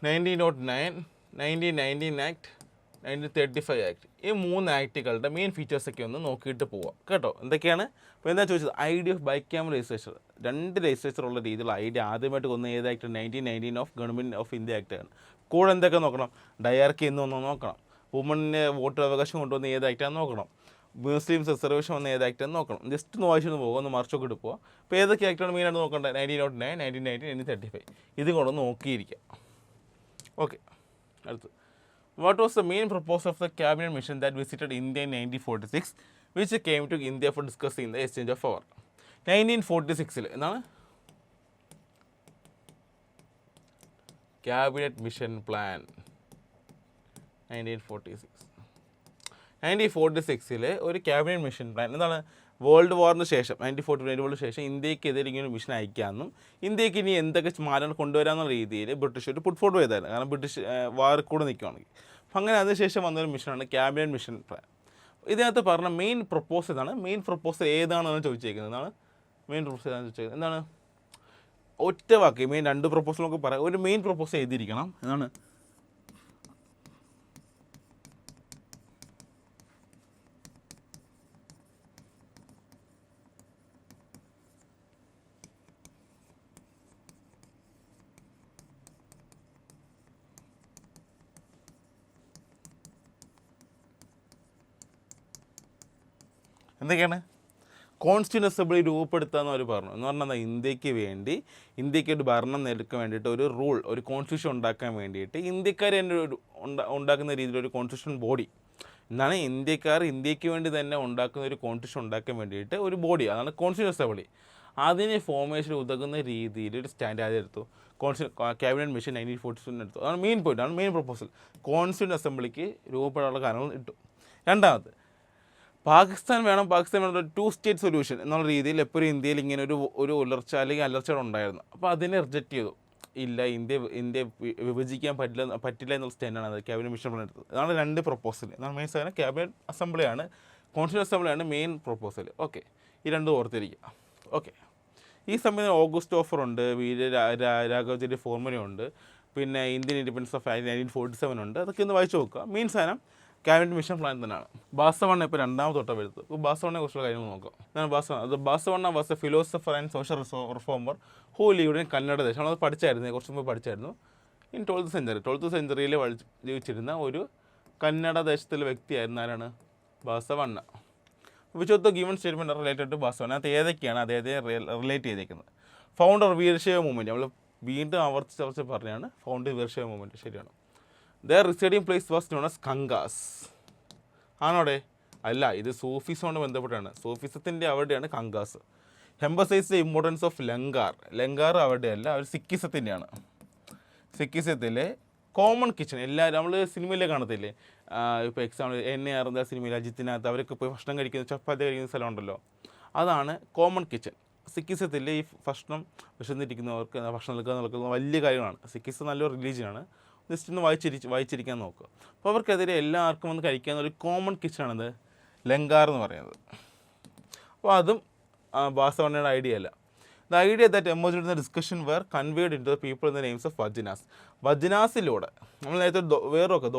1919 ആക്ട്, 1935 ആക്ട്, ഈ 3 ആക്ടുകളുടെ മെയിൻ ഫീച്ചേഴ്സൊക്കെ ഒന്ന് നോക്കിയിട്ട് പോവാം കേട്ടോ. എന്തൊക്കെയാണ്? അപ്പോൾ എന്താ ചോദിച്ചത്? Idea of bicameral legislature. 2 legislature ഉള്ള രീതിയിലുള്ള ഐഡിയ ആദ്യമായിട്ട് കൊന്ന ഏത് act? 1919 of Government of India ആക്ടാണ്. കൂടെ എന്തൊക്കെ നോക്കണം? ഡയാർക്കി എന്നൊന്ന് നോക്കണം. വുമണിന് വോട്ട് അവകാശം കൊണ്ടുവന്ന ഏത് ആക്ടാന്ന് നോക്കണം. മുസ്ലിംസ് റിസർവേഷൻ വന്ന ഏത് ആക്ടാന്ന് നോക്കണം. ജസ്റ്റ് ഒന്ന് വായിച്ചൊന്ന് പോകുക, ഒന്ന് മറിച്ചൊക്കെ ഇട്ട് പോവുക. അപ്പോൾ ഏതൊക്കെ ആക്ടാണ് മെയിനായിട്ട് നോക്കേണ്ടത്? 1909, 1919, 1935. ഇതും കൂടെ ഒന്ന് നോക്കിയിരിക്കുക. ഓക്കെ. അടുത്ത്, what was the main proposal of the cabinet mission that visited India in 1946 which came to India for discussing the exchange of power? 1946 എന്താണ് ക്യാബിനറ്റ് മിഷൻ പ്ലാൻ? 1946 ഒരു ക്യാബിനറ്റ് മിഷൻ പ്ലാൻ എന്താണ്? വേൾഡ് വാറിന് ശേഷം 1942 ശേഷം ഇന്ത്യക്കെതിരെ ഇങ്ങനെ mission അയക്കാമെന്നും ഇന്ത്യക്ക് ഇനി എന്തൊക്കെ മാറ്റങ്ങൾ കൊണ്ടുവരാമെന്നുള്ള രീതിയിൽ ബ്രിട്ടീഷ് ഒരു പുട്ട് ഫോർവേഡ് ചെയ്തായിരുന്നു. കാരണം ബ്രിട്ടീഷ് വാറിൽ കൂടെ നിൽക്കുകയാണെങ്കിൽ. അപ്പം അങ്ങനെ അതിനുശേഷം വന്നൊരു മിഷനാണ് ക്യാബിനറ്റ് മിഷൻ പ്ലാൻ. ഇതിനകത്ത് പറഞ്ഞ മെയിൻ പ്രപ്പോസൽ എന്നാണ്. മെയിൻ പ്രപ്പോസൽ ഏതാണെന്ന് ചോദിച്ചേക്കുന്നത്. എന്താണ് മെയിൻ പ്രപ്പോസൽ ഏതാണെന്ന് ചോദിച്ചേക്കുന്നത്? എന്താണ്? ഒറ്റ വാക്ക് മെയിൻ 2 പ്രപ്പോസൽ നമുക്ക് പറയാം. ഒരു മെയിൻ പ്രപ്പോസൽ എഴുതിയിരിക്കണം. എന്താണ്? എന്തൊക്കെയാണ്? കോൺസ്റ്റിറ്റ്യൂന്റ് അസംബ്ലി രൂപപ്പെടുത്താമെന്ന് അവർ പറഞ്ഞു. എന്ന് പറഞ്ഞാൽ ഇന്ത്യക്ക് വേണ്ടി ഇന്ത്യക്ക് ഒരു ഭരണം നേടുക്കാൻ വേണ്ടിയിട്ട് ഒരു റൂൾ, ഒരു കോൺസ്റ്റിറ്റ്യൂഷൻ ഉണ്ടാക്കാൻ വേണ്ടിയിട്ട് ഇന്ത്യക്കാർ തന്നെ ഒരു ഉണ്ടാക്കുന്ന രീതിയിലൊരു കോൺസ്റ്റിറ്റ്യൂഷൻ ബോഡി എന്നാണ്. ഇന്ത്യക്ക് വേണ്ടി തന്നെ ഉണ്ടാക്കുന്ന ഒരു കോൺസ്റ്റിറ്റ്യൂഷൻ ഉണ്ടാക്കാൻ വേണ്ടിയിട്ട് ഒരു ബോഡി, അതാണ് കോൺസ്റ്റിറ്റ്യൂന്റ് അസംബ്ലി. അതിന് ഫോർമേഷൻ ഉതകുന്ന രീതിയിൽ ഒരു സ്റ്റാൻഡ് ആദ്യം എടുത്തു. ക്യാബിനറ്റ് മിഷൻ 1947 എടുത്തു. അതാണ് മെയിൻ പോയിന്റ്, ആണ് മെയിൻ പ്രപ്പോസൽ. കോൺസ്റ്റിറ്റ്യൂന്റ് അസംബ്ലിക്ക് രൂപപ്പെടാനുള്ള കാരണങ്ങൾ ഇട്ടു. രണ്ടാമത്, പാകിസ്ഥാൻ വേണം 2 സ്റ്റേറ്റ് സൊല്യൂഷൻ എന്നുള്ള രീതിയിൽ എപ്പോഴും ഇന്ത്യയിൽ ഇങ്ങനെ ഒരു ഉലർച്ച അല്ലെങ്കിൽ അലർച്ചകൾ ഉണ്ടായിരുന്നു. അപ്പോൾ അതിനെ റിജക്റ്റ് ചെയ്തു. ഇല്ല, ഇന്ത്യ വിഭജിക്കാൻ പറ്റില്ല എന്നുള്ള സ്റ്റാൻഡാണ് അത് ക്യാബിനറ്റ് മിഷൻ പ്ലാൻ എടുത്തത്. അതാണ് 2 പ്രപ്പോസൽ. എന്നാണ് മെയിൻ സാധനം ക്യാബിനറ്റ് അസംബ്ലിയാണ്, കോൺസ്റ്റിറ്റ്യൂന്റ് അസംബ്ലിയാണ് മെയിൻ പ്രപ്പോസൽ. ഓക്കെ, ഈ 2 ഓർത്തിരിക്കുക. ഓക്കെ, ഈ സമയത്ത് ഓഗസ്റ്റ് ഓഫർ ഉണ്ട്, രാഘവജിയുടെ ഫോർമുലയുണ്ട്, പിന്നെ ഇന്ത്യൻ ഇൻഡിപെൻഡൻസ് ഓഫ് 1947 ഉണ്ട്. അതൊക്കെ ഒന്ന് വായിച്ചു നോക്കുക. മെയിൻ സാധനം ക്യാബിനറ്റ് മിഷൻ പ്ലാൻ തന്നെയാണ്. ബാസവണ്ണ ഇപ്പോൾ 2ാമത് തൊട്ടാണ് വരുന്നത്. ഇപ്പോൾ ബാസവണ്ണയെ കുറിച്ചുള്ള കാര്യങ്ങൾ നോക്കാം. അതാണ് Basavanna was a philosopher and social reformer who lived in Kannada ദേശം. നമ്മളത് പഠിച്ചായിരുന്നു, കുറച്ച് മുമ്പ് പഠിച്ചായിരുന്നു. ഇൻ 12th സെഞ്ചുറിയിൽ ജീവിച്ചിരുന്ന ഒരു കന്നഡ ദേശത്തിലെ വ്യക്തിയായിരുന്നു. ആരാണ്? Basavanna. Which of the given statement related to Basavanna? അത് ഏതൊക്കെയാണ് അദ്ദേഹത്തെ റിലേറ്റ് ചെയ്തേക്കുന്നത്? Founder Veerashaiva movement. നമ്മൾ വീണ്ടും ആവർത്തിച്ച് പറഞ്ഞാണ് ഫൗണ്ടർ വീരശൈവ മൂവ്മെൻറ്റ്. ശരിയാണ്. Their residing place was known as കങ്കാസ്. ആണോടെ? അല്ല, ഇത് സൂഫിസോട് ബന്ധപ്പെട്ടാണ്. സൂഫിസത്തിൻ്റെ അവിടെയാണ് കങ്കാസ്. Emphasise the importance of langar അവിടെയല്ല, അവർ സിക്കിസത്തിൻ്റെയാണ്. സിക്കിസത്തിലെ കോമൺ കിച്ചൺ എല്ലാവരും നമ്മൾ സിനിമയിലേ കാണത്തില്ലേ? ഇപ്പോൾ എക്സാമ്പിൾ NAR സിനിമയിൽ അജിത്തിനകത്ത് അവരൊക്കെ പോയി ഭക്ഷണം കഴിക്കുന്ന, ചപ്പാത്തി കഴിക്കുന്ന സ്ഥലം ഉണ്ടല്ലോ, അതാണ് കോമൺ കിച്ചൺ. സിക്കിസത്തിലെ ഈ ഭക്ഷണം വിശന്നിരിക്കുന്നവർക്ക് ഭക്ഷണം നൽകുന്ന വലിയ കാര്യമാണ്. സിക്കിസം നല്ലൊരു റിലീജിയനാണ്. ജസ്റ്റ് ഒന്ന് വായിച്ചിരിക്കാൻ നോക്കുക. അപ്പോൾ അവർക്കെതിരെ എല്ലാവർക്കും വന്ന് കഴിക്കാവുന്ന ഒരു കോമൺ കിച്ചണാണിത് ലങ്കാർ എന്ന് പറയുന്നത്. അപ്പോൾ അതും ബാസവണ്ണയുടെ ഐഡിയ അല്ല. The idea that emerged in the discussion were conveyed into the people in the names of vachanas. വജ്നാസിലൂടെ നമ്മൾ നേരത്തെ വേറൊക്കെ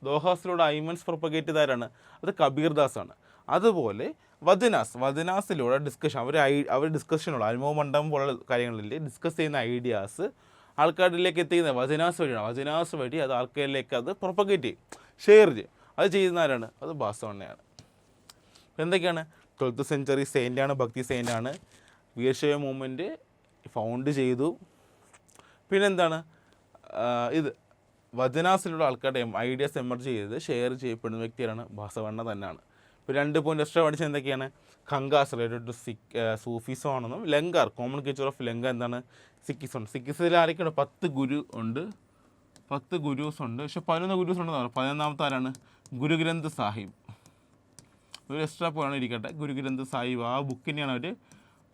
ദോഹാസിലൂടെ ഐമൻസ് പ്രൊപ്പഗേറ്റ് ചെയ്താരാണ്? അത് കബീർദാസ് ആണ്. അതുപോലെ വജ്നാസിലൂടെ ഡിസ്കഷൻ അവർ ഡിസ്കഷനുള്ള അനുഭവ മണ്ഡപം പോലുള്ള കാര്യങ്ങളിൽ ഡിസ്കസ് ചെയ്യുന്ന ഐഡിയാസ് ആൾക്കാരിലേക്ക് എത്തിക്കുന്നത് വജ്നാസ് വഴിയാണ്. വജ്നാസ് വഴി അത് ആൾക്കാരിലേക്ക് അത് പ്രൊപ്പഗേറ്റ് ചെയ്യും, ഷെയർ ചെയ്യും. അത് ചെയ്യുന്ന ആരാണ്? അത് ബാസവണ്ണയാണ്. എന്തൊക്കെയാണ്? 12th century സെയിൻ്റാണ്, ഭക്തി സെയിൻ്റാണ്. വീരശൈവ മൂവ്മെൻറ്റ് ഫൗണ്ട് ചെയ്തു. പിന്നെന്താണ്? ഇത് വജ്നാസിലുള്ള ആൾക്കാരുടെ ഐഡിയാസ് എമർജ് ചെയ്ത് ഷെയർ ചെയ്യപ്പെടുന്ന വ്യക്തിയാണ് ബാസവണ്ണ തന്നെയാണ്. ഇപ്പോൾ 2 പോയിന്റ് എക്സ്ട്രാ പഠിച്ചത് എന്തൊക്കെയാണ്? ഖങ്കാസ് റിലേറ്റഡ് ടു സൂഫിസം ആണെന്നും Lankar common culture of Lanka എന്താണ്? സിക്കിസം. സിക്കിസത്തിൽ ആരൊക്കെയാണ്? 10 ഗുരു ഉണ്ട്, 10 ഗുരുസ് ഉണ്ട്. പക്ഷെ 11 ഗുരുസ് ഉണ്ടെന്ന് പറഞ്ഞു. 11ാമത്തെ ആരാണ്? ഗുരു ഗ്രന്ഥ് സാഹിബ്. ഒരു എക്സ്ട്രാ പോയാണ് ഇരിക്കട്ടെ. ഗുരു ഗ്രന്ഥ് സാഹിബ് ആ ബുക്കിനെയാണ് അവർ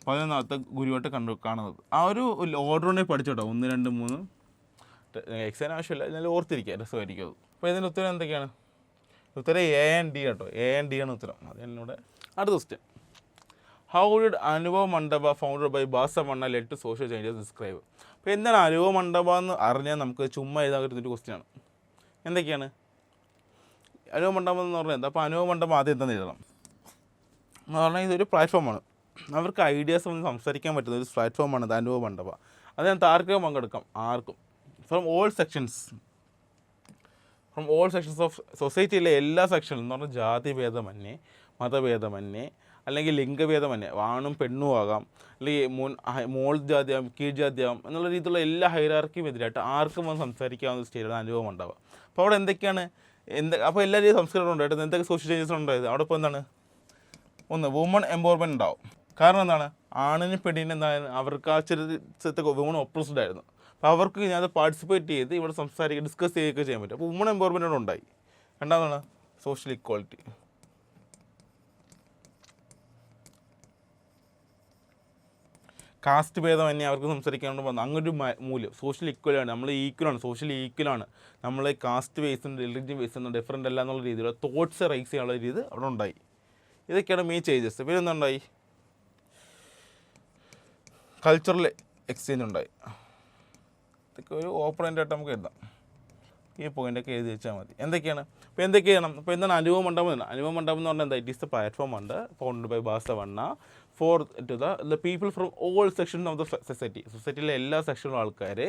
11ാമത്തെ ഗുരുവായിട്ട് കാണുന്നത്. ആ ഒരു ഓർഡറിനെ പഠിച്ചോട്ടോ, 1, 2, 3 എക്സാം ആവശ്യമില്ല, എന്നാലും ഓർത്തിരിക്കുക, രസമായിരിക്കും അത്. അപ്പോൾ ഇതിൻ്റെ ഉത്തരം എന്തൊക്കെയാണ്? ഉത്തരം A and D കേട്ടോ. A and D ആണ് ഉത്തരം. അത് എന്നോട്. അടുത്ത question, how did Anubhava Mandapa founded by Basavanna led to social changes describe. അപ്പോൾ എന്താണ് അനുഭവ മണ്ഡപ എന്ന് അറിഞ്ഞാൽ നമുക്ക് ചുമ്മാ എഴുതാൻ പറ്റുന്നൊരു ക്വസ്റ്റ്യനാണ്. എന്തൊക്കെയാണ് അനുഭവ മണ്ഡപം എന്ന് പറഞ്ഞാൽ? എന്താ? അപ്പോൾ അനുഭവ മണ്ഡപം ആദ്യം എന്താണെന്ന് എഴുതണം എന്ന് പറഞ്ഞാൽ ഇതൊരു പ്ലാറ്റ്ഫോമാണ്. അവർക്ക് ഐഡിയാസ് ഒന്ന് സംസാരിക്കാൻ പറ്റുന്ന ഒരു പ്ലാറ്റ്ഫോമാണ് ഇത് അനുഭവ മണ്ഡപ. അതിനകത്ത് ആർക്കും പങ്കെടുക്കാം, ആർക്കും. ഫ്രം ഓൾ സെക്ഷൻസ് ഓഫ് സൊസൈറ്റിയിലെ എല്ലാ സെക്ഷനിലും എന്ന് പറഞ്ഞാൽ ജാതിഭേദമന്യേ, മതഭേദമന്യേ, അല്ലെങ്കിൽ ലിംഗഭേദമന്യേ, ആണും പെണ്ണും ആകാം, അല്ലെങ്കിൽ മോൾ ജാതിയാം, കീഴ് ജാതിയാം എന്നുള്ള രീതിയിലുള്ള എല്ലാ ഹൈറാർക്കിയും എതിരായിട്ട് ആർക്കും വന്ന് സംസാരിക്കാവുന്ന സ്റ്റേജാണ് അനുഭവം ഉണ്ടാവുക. അപ്പോൾ അവിടെ എന്തൊക്കെയാണ്? അപ്പോൾ എല്ലാ രീതിയും സംസ്കാരം ഉണ്ടായിട്ട് എന്തൊക്കെ സോഷ്യൽ ചേഞ്ചസ് ഉണ്ടായത്? അവിടെ ഇപ്പോൾ എന്താണ്? ഒന്ന്, വുമൺ എംപവർമെൻറ്റ് ഉണ്ടാവും. കാരണം എന്താണ്? ആണിനും പെണ്ണിനും എന്താണ് അവർക്ക് ആ ചെറുത്തെ വുമൺ ഒപ്രസ്ഡ് ആയിരുന്നു. അപ്പോൾ അവർക്ക് ഞാൻ പാർട്ടിസിപ്പേറ്റ് ചെയ്ത് ഇവിടെ സംസാരിക്കുക, ഡിസ്കസ് ചെയ്യുകയൊക്കെ ചെയ്യാൻ പറ്റും. അപ്പോൾ വുമൺ എംപവർമെൻറ്റ് ഉണ്ടായി. രണ്ടാമതാണ് സോഷ്യൽ ഇക്വാളിറ്റി. കാസ്റ്റ് ഭേദം തന്നെ അവർക്ക് സംസാരിക്കാണ്ട് വന്നു. അങ്ങനൊരു മൂല്യം സോഷ്യൽ ഈക്വലാണ്. നമ്മൾ ഈക്വലാണ്, സോഷ്യലി ഈക്വലാണ്. നമ്മൾ കാസ്റ്റ് ബേസുണ്ട്, റിലിജിയൻ ബേസുണ്ട്, ഡിഫറൻ്റ് അല്ല എന്നുള്ള രീതിയിലുള്ള തോട്ട്സ് റൈസ് ചെയ്യാനുള്ള രീതി അവിടെ ഉണ്ടായി. ഇതൊക്കെയാണ് മെയിൻ ചേഞ്ചസ്. പിന്നെ എന്തുണ്ടായി? കൾച്ചറൽ എക്സ്ചേഞ്ച് ഉണ്ടായി. ഇതൊക്കെ ഒരു ഓപ്പറേൻ്റായിട്ട് നമുക്ക് എഴുതാം. ഈ പോയിൻ്റൊക്കെ എഴുതി വെച്ചാൽ മതി. എന്തൊക്കെയാണ്? അപ്പോൾ എന്തൊക്കെ ചെയ്യണം? അപ്പോൾ എന്താണ് അനുഭവ മണ്ഡപം? അനുഭവ മണ്ഡപം എന്ന് പറഞ്ഞാൽ എന്താ? ഇറ്റ് ഈസ് ദ പ്ലാറ്റ്ഫോം ഉണ്ട് founded by Basavanna for to the people from all sections of the സൊസൈറ്റിയിലെ എല്ലാ സെക്ഷനിലും ആൾക്കാരെ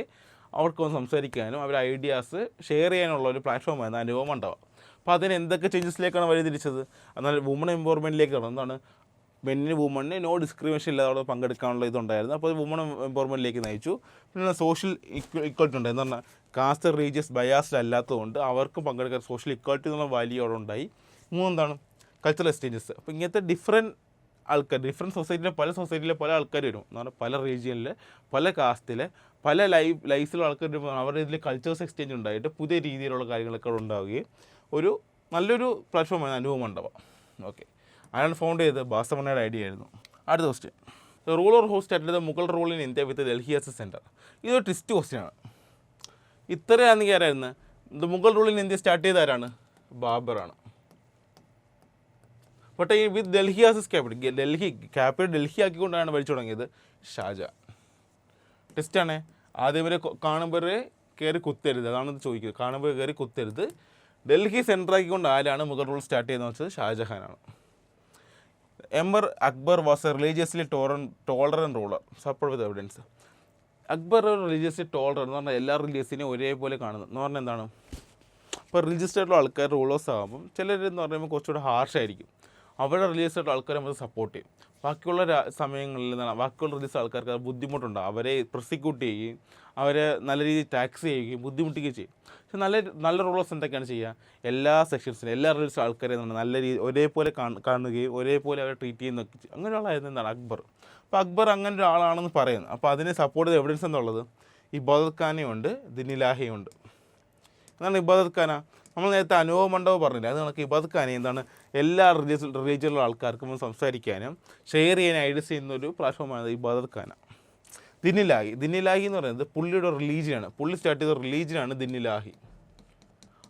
അവർക്ക് വന്ന് സംസാരിക്കാനും അവർ ഐഡിയാസ് ഷെയർ ചെയ്യാനുള്ള ഒരു പ്ലാറ്റ്ഫോമായിരുന്നു അനുഭവ മണ്ഡപം. അപ്പോൾ അതിന് എന്തൊക്കെ ചേഞ്ചസിലേക്കാണ് വഴിതിരിച്ചത്? എന്നാൽ വുമൺ എംപവർമെൻറ്റിലേക്കാണ്. എന്താണ്? മെന്നിന് വുമണിന് നോ ഡിസ്ക്രിമിനേഷൻ ഇല്ലാതെ അവിടെ പങ്കെടുക്കാനുള്ള ഇതുണ്ടായിരുന്നു. അപ്പോൾ വുമൺ എംപവർമെൻറ്റിലേക്ക് നയിച്ചു. പിന്നെ സോഷ്യൽ ഇക്വാലിറ്റി ഉണ്ട്. എന്ന് പറഞ്ഞാൽ കാസ്റ്റ് റിലീജിയസ് ബയാസ്ഡ് അല്ലാത്തതുകൊണ്ട് അവർക്ക് പങ്കെടുക്കാൻ സോഷ്യൽ ഇക്വാലിറ്റി എന്നുള്ള വാല്യൂ അവിടെ ഉണ്ടായി. മൂന്നെന്താണ്? Cultural exchanges. അപ്പോൾ ഇങ്ങനത്തെ ഡിഫറെൻറ്റ് സൊസൈറ്റിയിലെ പല ആൾക്കാർ വരും. എന്ന് പറഞ്ഞാൽ പല റീജിയനിലെ, പല കാസ്റ്റിലെ, പല ലൈഫിലുള്ള ആൾക്കാർ വരുമ്പോൾ അവരുടെ ഇതിൽ കൾച്ചേഴ്സ് എക്സ്ചേഞ്ച് ഉണ്ടായിട്ട് പുതിയ രീതിയിലുള്ള കാര്യങ്ങളൊക്കെ ഉണ്ടാവുകയും ഒരു നല്ലൊരു പ്ലാറ്റ്ഫോമാണ് അനുഭവ മണ്ഡപം. ഓക്കെ, അയാൾ ഫൗണ്ട് ചെയ്ത് ബാസവണ്ണയുടെ ഐഡിയ ആയിരുന്നു. അടുത്ത question, the ruler who started the Mughal rule in India with Delhi as a centre. ഇതൊരു ട്വിസ്റ്റ് ക്വസ്റ്റ്യനാണ്. ഇത്രയാണെങ്കിൽ ആരായിരുന്നു? The Mughal rule in India start ചെയ്ത ആരാണ്? ബാബറാണ്. ബട്ട് ഈ with Delhi as as capital, Delhi ആക്കിക്കൊണ്ടാണ് ഭരിച്ചു തുടങ്ങിയത് ഷാജഹാൻ. ടെസ്റ്റാണ്. ആദ്യം വരെ കാണുമ്പോൾ കയറി കുത്തരുത്, അതാണ് ചോദിക്കുന്നത്. കാണുമ്പോൾ കയറി കുത്തരുത്. ഡൽഹി സെൻറ്ററാക്കിക്കൊണ്ട് ആരാണ് മുഗൾ റൂൾ സ്റ്റാർട്ട് ചെയ്തതെന്ന് വെച്ചത് ഷാജഹാനാണ്. Emperor Akbar was a religiously tolerant ruler support with evidence. Akbar religiously tolerant എന്ന് പറഞ്ഞാൽ എല്ലാ റിലീജിയസിനെയും ഒരേപോലെ കാണുന്നത് എന്ന് പറഞ്ഞാൽ എന്താണ്? ഇപ്പോൾ റിലീജിയസ് ആയിട്ടുള്ള ആൾക്കാർ റൂളേഴ്സ് ആകുമ്പം ചിലരെന്ന് പറയുമ്പോൾ കുറച്ചുകൂടെ ഹാർഷായിരിക്കും. അവരുടെ റിലീജിയസ് ആയിട്ടുള്ള ആൾക്കാരെ നമ്മൾ സപ്പോർട്ട് ചെയ്യും. ബാക്കിയുള്ള സമയങ്ങളിൽ എന്താണ് ബാക്കിയുള്ള റിലീജിയസ് ആൾക്കാർക്ക് അത് ബുദ്ധിമുട്ടുണ്ടാകും. അവരെ പ്രോസിക്യൂട്ട് ചെയ്യുകയും അവരെ നല്ല രീതിയിൽ ടാക്സ് ചെയ്യുകയും ബുദ്ധിമുട്ടുകയും ചെയ്യും. പക്ഷെ നല്ല റൂളേഴ്സ് എന്തൊക്കെയാണ് ചെയ്യുക? എല്ലാ സെക്ഷൻസിലും എല്ലാ റിലീജിയസ് ആൾക്കാരെ നല്ല രീതി ഒരേപോലെ കാണുകയും ഒരേപോലെ അവരെ ട്രീറ്റ് ചെയ്യുന്നൊക്കെ ചെയ്യും. അങ്ങനെയുള്ളതായിരുന്നു എന്താണ് അക്ബർ. അപ്പോൾ അക്ബർ അങ്ങനെ ഒരാളാണെന്ന് പറയുന്നു. അപ്പോൾ അതിനെ സപ്പോർട്ട് ചെയ്ത എവിഡൻസ് എന്നുള്ളത് ഇബാദത്ത് ഖാനയുണ്ട്, ദിനിലാഹിയുണ്ട്. എന്താണ് ഇബാദത്ത് ഖാന? നമ്മൾ നേരത്തെ അനുഭവ മണ്ഡപം പറഞ്ഞില്ല, അത് കണക്ക് ഇബാദത്ത് ഖാന എന്താണ് എല്ലാ റിലീജിയനിലുള്ള ആൾക്കാർക്കും സംസാരിക്കാനും ഷെയർ ചെയ്യാനും ഐഡിയസ് ചെയ്യുന്ന ഒരു പ്ലാറ്റ്ഫോമാണ് ഇബാദത്ത് ഖാന. ദിനിലാഹി എന്ന് പറയുന്നത് പുള്ളിയുടെ റിലീജിയനാണ്. പുള്ളി സ്റ്റാർട്ട് ചെയ്ത റിലീജിയനാണ് ദിനിലാഹി.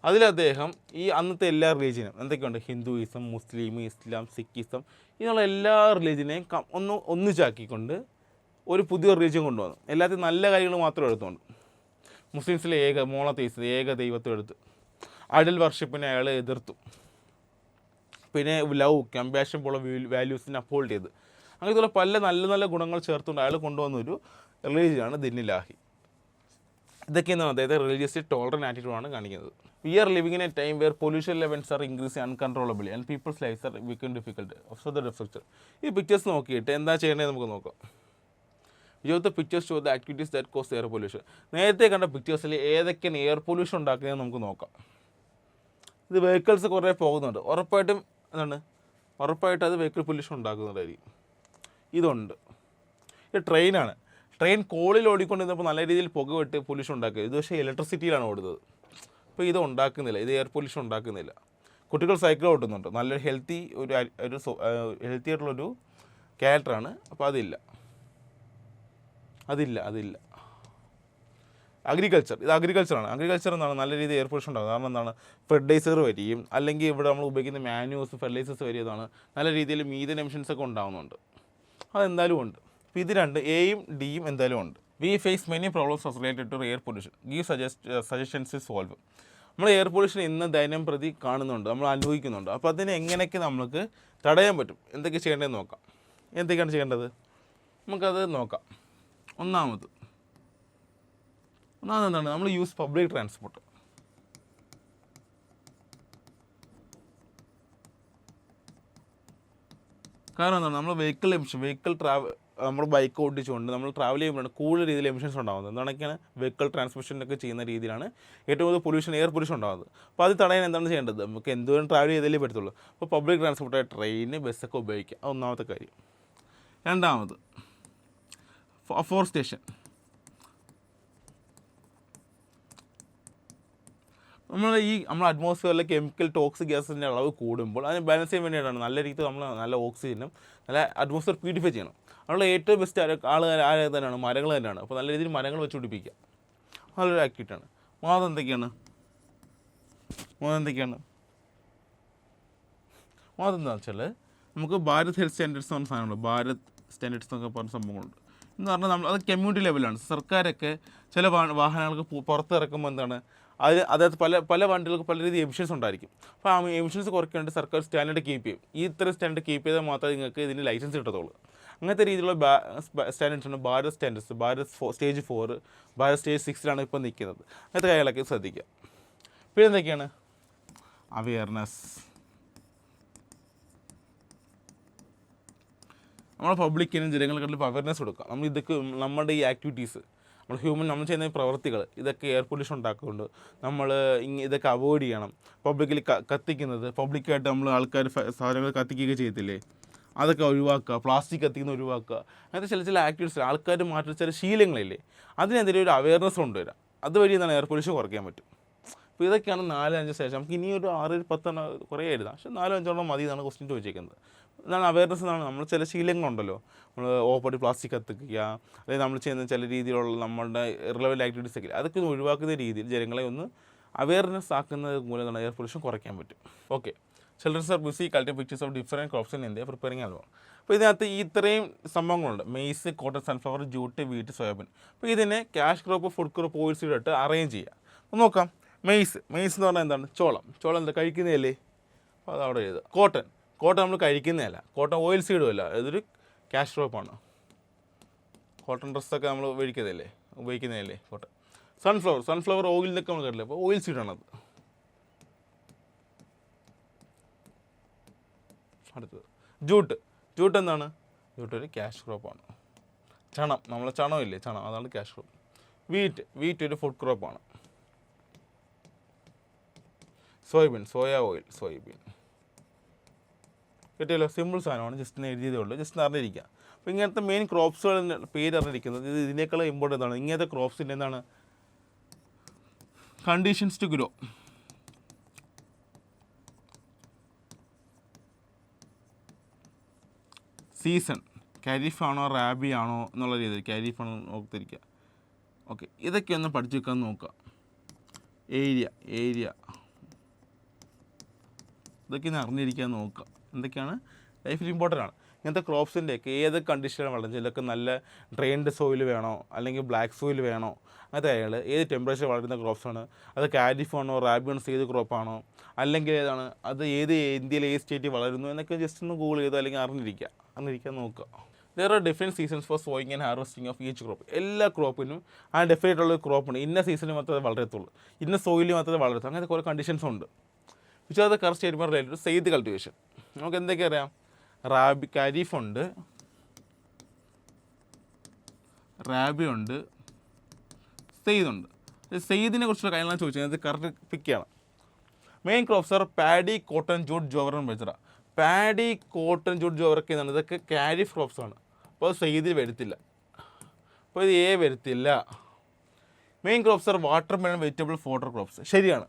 അതിൽ അദ്ദേഹം ഈ അന്നത്തെ എല്ലാ റിലീജിയനും എന്തൊക്കെയുണ്ട്, ഹിന്ദുയിസം, മുസ്ലിം, ഇസ്ലാം, സിഖിസം, ഇതിനുള്ള എല്ലാ റിലീജിയനെയും ഒന്നിച്ചാക്കിക്കൊണ്ട് ഒരു പുതിയ റിലീജിയൻ കൊണ്ടുവന്നു. എല്ലാത്തിനും നല്ല കാര്യങ്ങൾ മാത്രം എടുത്തുകൊണ്ട്. മുസ്ലിംസിലെ മോണോതെയിസം, ഏക ദൈവത്തെ എടുത്ത്, ഐഡൽ വർഷിപ്പിനെ അയാൾ എതിർത്തു. പിന്നെ ലവ്, കമ്പാഷൻ പോലുള്ള വാല്യൂസിനെ അപ്ഹോൾഡ് ചെയ്ത്, അങ്ങനത്തെ പല നല്ല നല്ല ഗുണങ്ങൾ ചേർത്തുകൊണ്ട് അയാൾ കൊണ്ടുവന്നൊരു റിലീജിയനാണ് ദിൻ-ഇ-ഇലാഹി. ഇതൊക്കെയെന്ന് അദ്ദേഹത്തെ റിലീജിയസ്ലി ടോളറൻറ്റ് ആറ്റിറ്റ്യൂഡാണ് കാണിക്കുന്നത്. We are living in a time where pollution levels are increasing uncontrollably and peoples lifes are become difficult. Of the റിഫ്ലക്ചർ. ഈ പിക്ചേഴ്സ് നോക്കിയിട്ട് എന്താ ചെയ്യേണ്ടത് നമുക്ക് നോക്കാം. Youth pictures show the activities that cause air pollution. നേരത്തെ കണ്ട പിക്ചേഴ്സിൽ ഏതൊക്കെയാണ് എയർ പൊല്യൂഷൻ ഉണ്ടാക്കുന്നതെന്ന് നമുക്ക് നോക്കാം. ഇത് വെഹിക്കിൾസ് കുറേ പോകുന്നുണ്ട്, ഉറപ്പായിട്ടും അത് വെഹിക്കിൾ പൊല്യൂഷൻ ഉണ്ടാക്കുന്നതായിരിക്കും. ഇതുണ്ട്. ഇത് ട്രെയിനാണ്. ട്രെയിൻ കോളിൽ ഓടിക്കൊണ്ടിരുന്നപ്പോൾ നല്ല രീതിയിൽ പുകവിട്ട് പൊല്യൂഷൻ ഉണ്ടാക്കുക. ഇത് പക്ഷേ ഇലക്ട്രിസിറ്റിയിലാണ് ഓടുന്നത്. അപ്പോൾ ഇത് ഉണ്ടാക്കുന്നില്ല, ഇത് എയർ പൊല്യൂഷൻ ഉണ്ടാക്കുന്നില്ല. കുട്ടികൾ സൈക്കിൾ ഓട്ടുന്നുണ്ട്, നല്ലൊരു ഹെൽത്തി ആയിട്ടുള്ളൊരു ക്യാരക്ടറാണ്. അപ്പോൾ അതില്ല. അഗ്രികൾച്ചർ, ഇത് അഗ്രികൾച്ചറാണ്. അഗ്രികൾച്ചർ എന്താണ്, നല്ല രീതിയിൽ എയർ പൊല്യൂഷൻ ഉണ്ടാകും. കാരണം എന്താണ്, ഫെർട്ടിലൈസർ വരികയും അല്ലെങ്കിൽ ഇവിടെ നമ്മൾ ഉപയോഗിക്കുന്ന മാന്യൂസ്, ഫെർട്ടിലൈസേഴ്സ് വരികയാണ്, നല്ല രീതിയിൽ മീഥേൻ എമിഷൻസ് ഒക്കെ ഉണ്ടാകുന്നുണ്ട്. അതെന്തായാലും ഉണ്ട്. അപ്പോൾ ഇത് രണ്ട് എയും ഡിയും എന്തായാലും ഉണ്ട്. We face many problems related to air pollution. Give suggestions solve. നമ്മൾ എയർ പൊല്യൂഷൻ ഇന്ന് ദൈനം പ്രതി കാണുന്നുണ്ട്, നമ്മൾ അനുഭവിക്കുന്നുണ്ട്. അപ്പോൾ അതിനെ എങ്ങനെയൊക്കെ നമുക്ക് തടയാൻ പറ്റും, എന്തൊക്കെ ചെയ്യേണ്ടതെന്ന് നോക്കാം. എന്തൊക്കെയാണ് ചെയ്യേണ്ടത് നമുക്കത് നോക്കാം. ഒന്നാമത് എന്താണ്, നമ്മൾ യൂസ് പബ്ലിക് ട്രാൻസ്പോർട്ട്. കാരണം എന്താണ്, നമ്മൾ നമ്മൾ ബൈക്ക് ഓടിച്ചുകൊണ്ട് നമ്മൾ ട്രാവൽ ചെയ്യുമ്പോഴാണ് കൂടുതൽ രീതിയിൽ എമിഷൻസ് ഉണ്ടാകുന്നത്. എന്താണൊക്കെയാണ് വെഹിക്കിൾ ട്രാൻസ്പോർട്ടേഷനൊക്കെ ചെയ്യുന്ന രീതിയിലാണ് ഏറ്റവും കൂടുതൽ എയർ പൊല്യൂഷൻ ഉണ്ടാകുന്നത്. അപ്പോൾ അത് തടയാൻ എന്താണ് ചെയ്യേണ്ടത്, നമുക്ക് എന്തോരം ട്രാവൽ ചെയ്താലേ പറ്റത്തുള്ളൂ. അപ്പോൾ പബ്ലിക് ട്രാൻസ്പോർട്ടായ ട്രെയിൻ, ബസ്സൊക്കെ ഉപയോഗിക്കുക. അത് ഒന്നാമത്തെ കാര്യം. രണ്ടാമത് അഫോറസ്റ്റേഷൻ. നമ്മൾ അറ്റ്മോസ്ഫിയറിലെ കെമിക്കൽ ടോക്സിക് ഗ്യാസിൻ്റെ അളവ് കൂടുമ്പോൾ അതിനെ ബാലൻസ് ചെയ്യാൻ വേണ്ടിയിട്ടാണ് നല്ല രീതിയിൽ നമ്മൾ നല്ല ഓക്സിജനും നല്ല അറ്റ്മോസ്ഫിയർ പ്യൂരിഫൈ ചെയ്യണം. അതിനുള്ള ഏറ്റവും ബെസ്റ്റ് ആൾ തന്നെയാണ് മരങ്ങൾ തന്നെയാണ്. അപ്പോൾ നല്ല രീതിയിൽ മരങ്ങൾ വെച്ച് പിടിപ്പിക്കുക, നല്ലൊരു ആക്ടിവിറ്റിയാണ്. മൂന്നാമത് എന്തൊക്കെയാണ് എന്താണെന്ന് വെച്ചാൽ നമുക്ക് ഭാരത് ഹെൽത്ത് സ്റ്റാൻഡേർഡ്സ് എന്ന് പറഞ്ഞ സാധനമുണ്ട്. ഭാരത് സ്റ്റാൻഡേർഡ്സ് എന്നൊക്കെ പറഞ്ഞ സംഭവങ്ങളുണ്ട്. എന്ന് പറഞ്ഞാൽ അത് കമ്മ്യൂണിറ്റി ലെവലാണ്. സർക്കാരൊക്കെ ചില വാഹനങ്ങൾക്ക് പുറത്തിറക്കുമ്പോൾ എന്താണ്, അതായത് പല വണ്ടികൾക്ക് പല രീതിയിൽ എമിഷൻസ് ഉണ്ടായിരിക്കും. അപ്പോൾ ആ എമിഷൻസ് കുറയ്ക്കാനായിട്ട് സർക്കാർ സ്റ്റാൻഡേർഡ് കീപ്പ് ചെയ്യും. ഈ ഇത്തരം സ്റ്റാൻഡേർഡ് കീപ്പ് ചെയ്താൽ മാത്രമേ നിങ്ങൾക്ക് ഇതിന് ലൈസൻസ് കിട്ടത്തുള്ളൂ. അങ്ങനത്തെ രീതിയിലുള്ള സ്റ്റാൻഡേർഡ്സാണ് Bharat standards. Bharat stage 4, Bharat stage 6 ഇപ്പോൾ നിൽക്കുന്നത്. അങ്ങനത്തെ കാര്യങ്ങളൊക്കെ ശ്രദ്ധിക്കുക. പിന്നെ എന്തൊക്കെയാണ്, അവെയർനെസ്. നമ്മളെ പബ്ലിക്കിനും ജനങ്ങൾക്കുള്ള അവയർനെസ് കൊടുക്കുക. നമ്മുടെ ഈ ആക്ടിവിറ്റീസ്, നമ്മൾ ചെയ്യുന്ന പ്രവൃത്തികൾ, ഇതൊക്കെ എയർ പൊല്യൂഷൻ ഉണ്ടാക്കുന്നുണ്ട്. നമ്മൾ ഇതൊക്കെ അവോയ്ഡ് ചെയ്യണം. പബ്ലിക്കിൽ കത്തിക്കുന്നത്, പബ്ലിക്കായിട്ട് നമ്മൾ ആൾക്കാർ സാധനങ്ങൾ കത്തിക്കുകയൊക്കെ ചെയ്യത്തില്ലേ, അതൊക്കെ ഒഴിവാക്കുക. പ്ലാസ്റ്റിക് കത്തിക്കുന്ന ഒഴിവാക്കുക. അങ്ങനത്തെ ചില ആക്ടിവിറ്റീസ്, ആൾക്കാർ മാറ്റുന്ന ചില ശീലങ്ങളില്ലേ, അതിനെതിരെ ഒരു അവയർനെസ് കൊണ്ടുവരാം. അതുവഴി എന്താണ് എയർ പൊല്യൂഷൻ കുറയ്ക്കാൻ പറ്റും. അപ്പോൾ ഇതൊക്കെയാണ് 4-5 ശേഷം. നമുക്ക് ഇനി ഒരു 6-10 കുറേ എഴുതാം, പക്ഷേ 4-5 മതി എന്നാണ് ക്വസ്റ്റ്യൻ ചോദിച്ചേക്കുന്നത്. ഇതാണ് അവയർനെസ്. എന്നാണ് നമ്മൾ ചില ശീലങ്ങളുണ്ടല്ലോ, നമ്മൾ ഓപ്പടി പ്ലാസ്റ്റിക് കത്തിക്കുക, അല്ലെങ്കിൽ നമ്മൾ ചെയ്യുന്ന ചില രീതിയിലുള്ള നമ്മളുടെ റിലവൻ്റ് ആക്ടിവിറ്റീസ് ഒക്കെ, അതൊക്കെ ഒന്ന് ഒഴിവാക്കുന്ന രീതിയിൽ ജനങ്ങളെ ഒന്ന് അവയർനെസ് ആക്കുന്നത് മൂലം എയർ പൊല്യൂഷൻ കുറയ്ക്കാൻ പറ്റും. Okay. Childrens are busy collecting pictures of different crops in India preparing album. അപ്പോൾ ഇതിനകത്ത് ഇത്രയും സംഭവങ്ങളുണ്ട്. Maize, cotton, sunflower, jute, wheat, soybean. അപ്പോൾ ഇതിനെ cash crop, food crop, oil seed ഇട്ട് അറേഞ്ച് ചെയ്യുക. അപ്പോൾ നോക്കാം. മെയ്സ് എന്ന് പറഞ്ഞാൽ എന്താണ്, ചോളം എന്താ കഴിക്കുന്നതല്ലേ, അപ്പോൾ അതവിടെ എഴുതുക. കോട്ടൺ നമ്മൾ കഴിക്കുന്നതല്ല, കോട്ടൺ ഓയിൽ സീഡും അല്ല, ഇതൊരു ക്യാഷ് ക്രോപ്പാണ്. കോട്ടൺ ഡ്രസ്സൊക്കെ നമ്മൾ ഉപയോഗിക്കുന്നതല്ലേ കോട്ടൺ. സൺഫ്ലവർ ഓയിൽ എന്നൊക്കെ നമ്മൾ കേട്ടില്ല, അപ്പോൾ ഓയിൽ സീഡാണത്. അടുത്തത് ജൂട്ട് എന്താണ്, ജൂട്ട് ഒരു ക്യാഷ് ക്രോപ്പാണ്. നമ്മളെ ചണമില്ലേ, അതാണ് ക്യാഷ് ക്രോപ്പ്. വീറ്റ് ഒരു ഫുഡ് ക്രോപ്പാണ്. സോയ ഓയിൽ കിട്ടിയല്ലോ. സിമ്പിൾ സാധനമാണ്, ജസ്റ്റ് എഴുതിയതേ ഉള്ളൂ, ജസ്റ്റ് അറിഞ്ഞിരിക്കുക. അപ്പോൾ ഇങ്ങനത്തെ മെയിൻ ക്രോപ്സുകളുടെ പേര് അറിഞ്ഞിരിക്കുന്നത് ഇതിനേക്കാളും ഇമ്പോർട്ടൻ്റ് ആണ്. ഇങ്ങനത്തെ ക്രോപ്സിൻ്റെ എന്താണ്, conditions to grow. Season, kharif ആണോ റാബി ആണോ എന്നുള്ള രീതിയിൽ, ഖരീഫാണോ ഓർത്തിരിക്കുക. ഓക്കെ, ഇതൊക്കെ ഒന്ന് പഠിച്ചു വെക്കാൻ നോക്കുക. ഏരിയ ഇതൊക്കെ ഇന്ന് അറിഞ്ഞിരിക്കാൻ നോക്കുക. എന്തൊക്കെയാണ് ലൈഫിൽ ഇമ്പോർട്ടൻ്റ് ആണ്. ഇങ്ങനത്തെ ക്രോപ്സിൻ്റെയൊക്കെ ഏത് കണ്ടീഷനിലാണ് വളരുന്നത്, ചിലർക്ക് നല്ല ഡ്രെയിൻഡ് സോയിൽ വേണോ അല്ലെങ്കിൽ ബ്ലാക്ക് സോയിൽ വേണോ, അങ്ങനത്തെ അയാൾ ഏത് ടെമ്പറേച്ചർ വളരുന്ന ക്രോപ്സാണ്, അത് കാരിഫ് ആണോ റാബിയൺസ് ഏത് ക്രോപ്പാണോ, അല്ലെങ്കിൽ ഏതാണ് അത് ഏത് ഇന്ത്യയിലെ ഏത് സ്റ്റേറ്റിൽ വളരുന്നു എന്നൊക്കെ ജസ്റ്റ് ഒന്ന് ഗൂഗിൾ ചെയ്തോ അല്ലെങ്കിൽ അറിഞ്ഞിരിക്കാൻ നോക്കുക. There are different seasons for sowing and harvesting of each crop. എല്ലാ ക്രോപ്പിനും ആ ഡെഫിനറ്റ് ഉള്ള ക്രോപ്പുണ്ട്. ഇന്ന സീസണിൽ മാത്രമേ അത് വളരത്തുള്ളൂ, ഇന്ന സോയിലിൽ മാത്രമേ വളരത്തുള്ളൂ, അങ്ങനത്തെ കുറേ കണ്ടീഷൻസ് ഉണ്ട്. Which are the correct statement related to zaid cultivation. നമുക്ക് എന്തൊക്കെ അറിയാം? ഖരീഫ് ഉണ്ട്, റാബി ഉണ്ട്, സെയ്ദുണ്ട്. സെയ്ദിനെ കുറിച്ചുള്ള കാര്യങ്ങളാണ് ചോദിച്ചത്, അത് കറക്റ്റ് പിക്കാണ്. Main crops are paddy, cotton, jute, jowar and bajra. Paddy, cotton, jute, ജോവറൊക്കെ എന്നാണ്, ഇതൊക്കെ ഖാരിഫ് ക്രോപ്സാണ്. അപ്പോൾ അത് സെയ്ദിൽ വരത്തില്ല, അപ്പോൾ ഇത് വരത്തില്ല. Main crops are water melon, vegetable, fodder crops. ശരിയാണ്.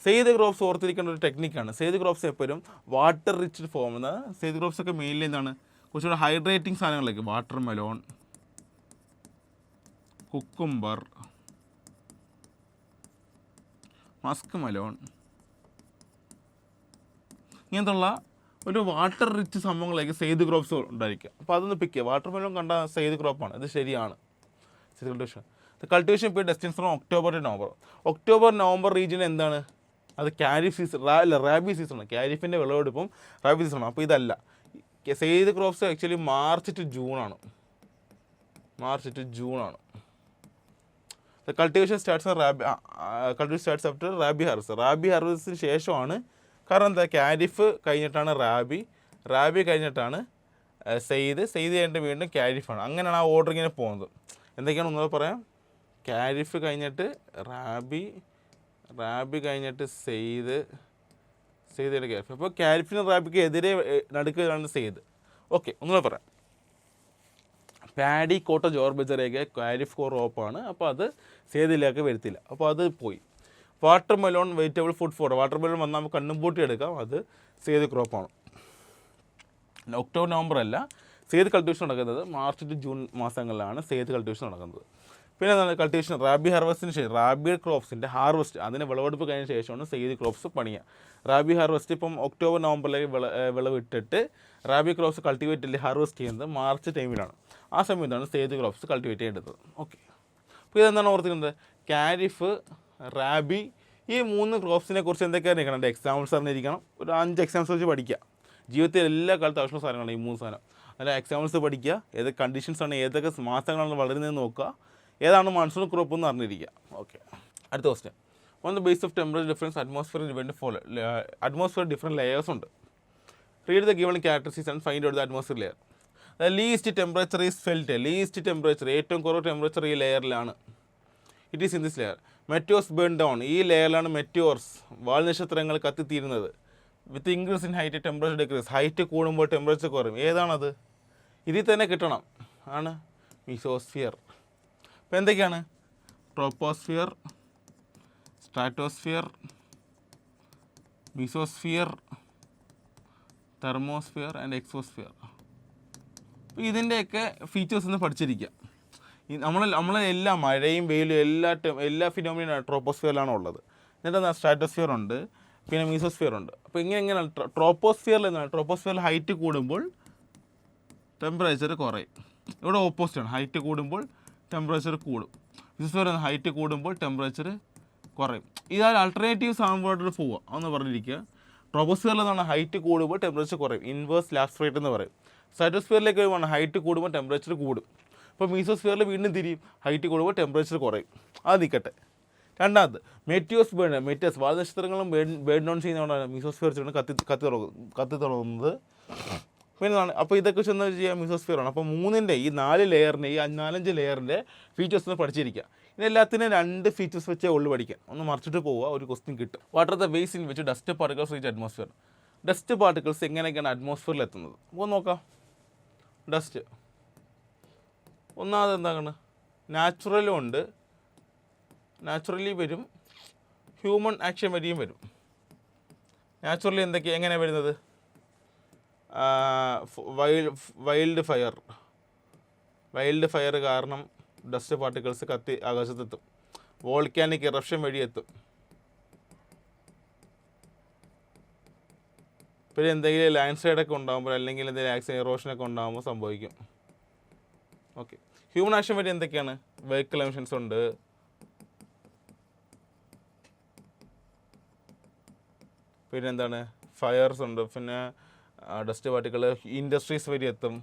സെയ്ദ് ക്രോപ്സ് ഓർത്തിരിക്കേണ്ട ഒരു ടെക്നിക്കാണ്. സെയ്ദ് ക്രോപ്സ് എപ്പോഴും വാട്ടർ റിച്ച് ഫോം എന്ന സെയ്ദ് ക്രോപ്സ് ഒക്കെ മെയിൻലി എന്താണ് കുറച്ചുകൂടെ ഹൈഡ്രേറ്റിംഗ് സാധനങ്ങളൊക്കെ, water melon, cucumber, musk melon, ഇങ്ങനത്തുള്ള ഒരു വാട്ടർ റിച്ച് സംഭവങ്ങളൊക്കെ സെയ്ദ് ക്രോപ്സ് ഉണ്ടായിരിക്കുക. അപ്പോൾ അതൊന്ന് പിക്ക് ചെയ്യുക. വാട്ടർ മെലോൺ കണ്ട സെയ്ദ് ക്രോപ്പാണ്, ഇത് ശരിയാണ്. സെയ്ദ് കൾട്ടിവേഷൻ. കൾട്ടിവേഷൻ ഇപ്പോൾ ഡെസ്റ്റിൻസ് from October to November. October November region എന്താണ്? അത് ഖാരിഫ് സീസൺ, റാബി സീസണാണ്. ഖാരിഫിൻ്റെ വിളവെടുപ്പും റാബി സീസണാണ്. അപ്പോൾ ഇതല്ല. Zaid crops actually March to ജൂണാണ്. Cultivation starts after rabi harvest. Rabi ഹാർവെസ്റ്റിന് ശേഷമാണ്. കാരണം എന്താ? ഖാരിഫ് കഴിഞ്ഞിട്ടാണ് റാബി കഴിഞ്ഞിട്ടാണ് സെയ്ദ് കഴിഞ്ഞിട്ട് വീണ്ടും ഖാരിഫാണ്. അങ്ങനെയാണ് ആ ഓർഡർ ഇങ്ങനെ പോകുന്നത്. എന്തൊക്കെയാണ് ഒന്നുകൂടെ പറയാം? ഖാരിഫ് കഴിഞ്ഞിട്ട് റാബി കഴിഞ്ഞിട്ട് സെയ്ദ് കഴിഞ്ഞിട്ട് ഖാരിഫ്. അപ്പോൾ ഖാരിഫിന് റാബിക്ക് എതിരെ നടുക്കുകയാണ് സെയ്ദ്. ഓക്കെ, ഒന്നുകൂടെ പറയാം. പാഡി, കോട്ടൺ, ജോവർ, ബജ്റയൊക്കെ ഖാരിഫ് ക്രോപ്പാണ്. അപ്പോൾ അത് സെയ്ദിലേക്ക് വരത്തില്ല, അപ്പോൾ അത് പോയി. Water melon, vegetable, food fodder. Water melon വന്നാൽ നമുക്ക് കണ്ണും പൂട്ടി എടുക്കാം, അത് സെയ്ദ് ക്രോപ്പാണ്. ഒക്ടോബർ നവംബർ അല്ല. സെയ്ദ് കൾട്ടിവേഷൻ നടക്കുന്നത് മാർച്ച് ടു ജൂൺ മാസങ്ങളിലാണ് സെയ്ദ് കൾട്ടിവേഷൻ നടക്കുന്നത്. പിന്നെ എന്താണ് കൾട്ടിവേഷൻ? റാബി ഹാർവെസ്റ്റിന് ശേഷം, റാബി ക്രോപ്സിൻ്റെ ഹാർവെസ്റ്റ്, അതിന് വിളവെടുപ്പ് കഴിഞ്ഞ ശേഷമാണ് സെയ്ദ് ക്രോപ്സ് പണിയുക. റാബി ഹാർവെസ്റ്റ് ഇപ്പം ഒക്ടോബർ നവംബറിലേക്ക് വിളവിട്ടിട്ട് റാബി ക്രോപ്സ് കൾട്ടിവേറ്റ് ഹാർവെസ്റ്റ് ചെയ്യുന്നത് മാർച്ച് ടൈമിലാണ്. ആ സമയത്താണ് സെയ്ദ് ക്രോപ്സ് കൾട്ടിവേറ്റ് ചെയ്യേണ്ടത്. ഓക്കെ, അപ്പോൾ ഇതെന്താണ് ഓർത്തിക്കുന്നത്? ഖാരിഫ്, റാബി, ഈ 3 ക്രോപ്സിനെ കുറിച്ച് എന്തൊക്കെയാണ് ഇരിക്കണം? എൻ്റെ എക്സാമ്പിൾസ് അറിഞ്ഞിരിക്കണം. ഒരു 5 എക്സാമ്പിൾസ് വെച്ച് പഠിക്കുക. ജീവിതത്തിൽ എല്ലാ കാലത്തും ആവശ്യമുള്ള സാധനങ്ങളാണ് ഈ 3 സാധനം. അതിൽ എക്സാമ്പിൾസ് പഠിക്കുക, ഏതൊക്കെ കണ്ടീഷൻസാണ്, ഏതൊക്കെ മാസങ്ങളാണ് വളരുന്നതെന്ന് നോക്കുക, ഏതാണ് മൺസൂൺ ക്രോപ്പ് എന്ന് അറിഞ്ഞിരിക്കുക. ഓക്കെ, അടുത്ത question. On the base of temperature difference atmosphere different layers ഉണ്ട്. Read the given characteristics and find out the atmosphere layer. Least temperature is felt. Least temperature, ഏറ്റവും കുറവ് ടെമ്പറേച്ചർ ഈ ലെയറിലാണ്. It is in this layer. Meteors burn down, ഈ ലെയറിലാണ് meteors, വാൽനക്ഷത്രങ്ങൾ കത്തിത്തീരുന്നത്. With increase in height temperature decrease, height കൂടുമ്പോൾ temperature കുറയും. ഏതാണത്? ഇതിൽ തന്നെ കിട്ടണം. ആണ് മീസോസ്ഫിയർ. അപ്പോൾ എന്തൊക്കെയാണ്? Troposphere, stratosphere, mesosphere, thermosphere and exosphere. അപ്പോൾ ഇതിൻ്റെയൊക്കെ ഫീച്ചേഴ്സ് ഒന്ന് പഠിച്ചിരിക്കുക. നമ്മളെല്ലാ മഴയും വെയിലും എല്ലാ ഫിനോമിനും ട്രോപ്പോസ്ഫിയറിലാണ് ഉള്ളത്. എന്നിട്ട് സ്ട്രാറ്റോസ്ഫിയർ ഉണ്ട്, പിന്നെ മീസോസ്ഫിയർ ഉണ്ട്. അപ്പോൾ എങ്ങനെയാണ് ട്രോപ്പോസ്ഫിയറിൽ എന്താണ്? ട്രോപ്പോസ്ഫിയറിൽ ഹൈറ്റ് കൂടുമ്പോൾ ടെമ്പറേച്ചർ കുറയും. ഇവിടെ ഓപ്പോസിറ്റാണ്, ഹൈറ്റ് കൂടുമ്പോൾ ടെമ്പറേച്ചർ കൂടും. മീസോസ്ഫിയർ ഹൈറ്റ് കൂടുമ്പോൾ ടെമ്പറേച്ചർ കുറയും. ഇതാണ് ആൾട്ടർനേറ്റീവ് സാമ്പിളോട്ട് പോവുക. അതൊന്ന് പറഞ്ഞിരിക്കുക. ട്രോപ്പോസ്ഫിയറിൽ നിന്നാണ് ഹൈറ്റ് കൂടുമ്പോൾ ടെമ്പറേച്ചർ കുറയും, ഇൻവേഴ്സ് ലാപ്സ് റേറ്റ് എന്ന് പറയും. സ്ട്രാറ്റോസ്ഫിയറിലേക്ക് വരുമ്പോൾ ഹൈറ്റ് കൂടുമ്പോൾ ടെമ്പറേച്ചർ കൂടും. അപ്പോൾ മീസോസ്ഫിയറിൽ വീണ്ടും തിരിയും, ഹൈറ്റ് കൂടുമ്പോൾ ടെമ്പറേച്ചർ കുറയും. അത് നിൽക്കട്ടെ. രണ്ടാമത് മെറ്റേഴ്സ് വാൽനക്ഷത്രങ്ങളും ബേൺ ഡൗൺ ചെയ്യുന്നതുകൊണ്ടാണ് മീസോസ്ഫിയർ കത്തി തുടങ്ങുന്നത്. പിന്നെ അപ്പോൾ ഇതൊക്കെ ചെന്ന് ചെയ്യുക മീസോസ്ഫിയറാണ്. അപ്പോൾ 3ൻ്റെ ഈ 4 ലെയറിൻ്റെ ഈ 4-5 ലെയറിൻ്റെ ഫീച്ചേഴ്സ് ഒന്ന് പഠിച്ചിരിക്കുക. ഇതിനെല്ലാത്തിനും 2 ഫീച്ചേഴ്സ് വെച്ചേ ഉള്ളു പഠിക്കാൻ. ഒന്ന് മറിച്ചിട്ട് പോവുക, ഒരു ക്വസ്റ്റ്യൻ കിട്ടും. What are the ways in which dust particles reach atmosphere. Dust particles എങ്ങനെയൊക്കെയാണ് അറ്റ്മോസ്ഫിയറിൽ എത്തുന്നത്? അപ്പോൾ നോക്കാം. ഡസ്റ്റ് ഒന്നാമത് എന്താണ്? നാച്ചുറലും ഉണ്ട്, നാച്ചുറലി വരും, ഹ്യൂമൻ ആക്ഷൻ വഴിയും വരും. നാച്ചുറലി എങ്ങനെയാണ് വരുന്നത്? വൈൽഡ് ഫയർ കാരണം ഡസ്റ്റ് പാർട്ടിക്കിൾസ് കത്തി ആകാശത്തെത്തും. വോൾക്കാനിക് ഇറപ്ഷൻ വഴി എത്തും. പിന്നെ എന്തെങ്കിലും ലാൻഡ് സ്ലൈഡൊക്കെ ഉണ്ടാകുമ്പോൾ അല്ലെങ്കിൽ എന്തെങ്കിലും ആക്സിഡൻ ഇറോഷനൊക്കെ ഉണ്ടാകുമ്പോൾ സംഭവിക്കും. ഓക്കെ, ഹ്യൂമൻ ആക്ഷൻ വഴി എന്തൊക്കെയാണ്? വെഹിക്കിൾ എമിഷൻസ് ഉണ്ട്, പിന്നെ എന്താണ് ഫയർസ് ഉണ്ട്, പിന്നെ ഡസ്റ്റ് പാർട്ടിക്കിൾ ഇൻഡസ്ട്രീസ് വഴി എത്തും.